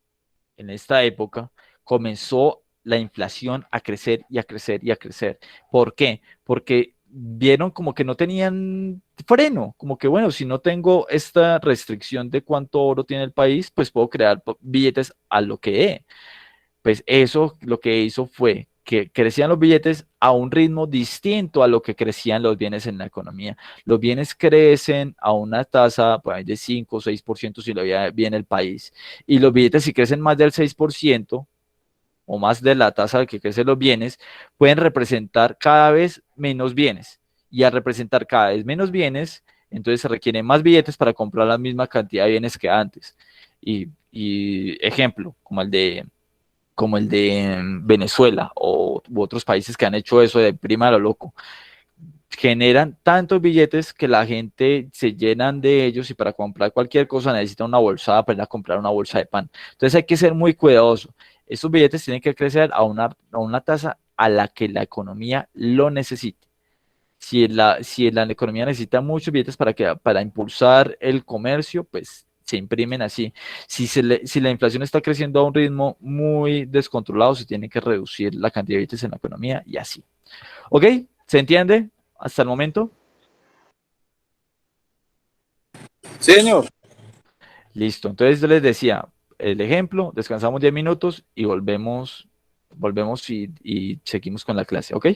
en esta época, comenzó la inflación a crecer y a crecer y a crecer. ¿Por qué? Porque vieron como que no tenían freno, como que bueno, si no tengo esta restricción de cuánto oro tiene el país, pues puedo crear billetes a lo que he. Pues eso lo que hizo fue que crecían los billetes a un ritmo distinto a lo que crecían los bienes en la economía. Los bienes crecen a una tasa pues, de 5 o 6% si lo ve bien el país. Y los billetes si crecen más del 6% o más de la tasa que crecen los bienes, pueden representar cada vez menos bienes. Y al representar cada vez menos bienes, entonces se requieren más billetes para comprar la misma cantidad de bienes que antes. Y ejemplo, como el de Venezuela u otros países que han hecho eso de prima a lo loco. Generan tantos billetes que la gente se llenan de ellos y para comprar cualquier cosa necesita una bolsa para ir a comprar una bolsa de pan. Entonces hay que ser muy cuidadoso. Estos billetes tienen que crecer a una tasa a la que la economía lo necesite. Si la economía necesita muchos billetes para impulsar el comercio, pues se imprimen así. Si la inflación está creciendo a un ritmo muy descontrolado, se tiene que reducir la cantidad de billetes en la economía y así. ¿Ok? ¿Se entiende hasta el momento? Sí, señor. Listo. Entonces yo les decía el ejemplo, descansamos 10 minutos y volvemos y seguimos con la clase. ¿Ok?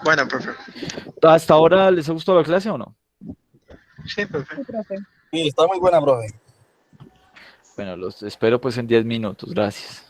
Bueno, profe. ¿Hasta ahora les ha gustado la clase o no? Sí, profe. Sí, profe. Sí, está muy buena, profe. Bueno, los espero pues en 10 minutos. Gracias.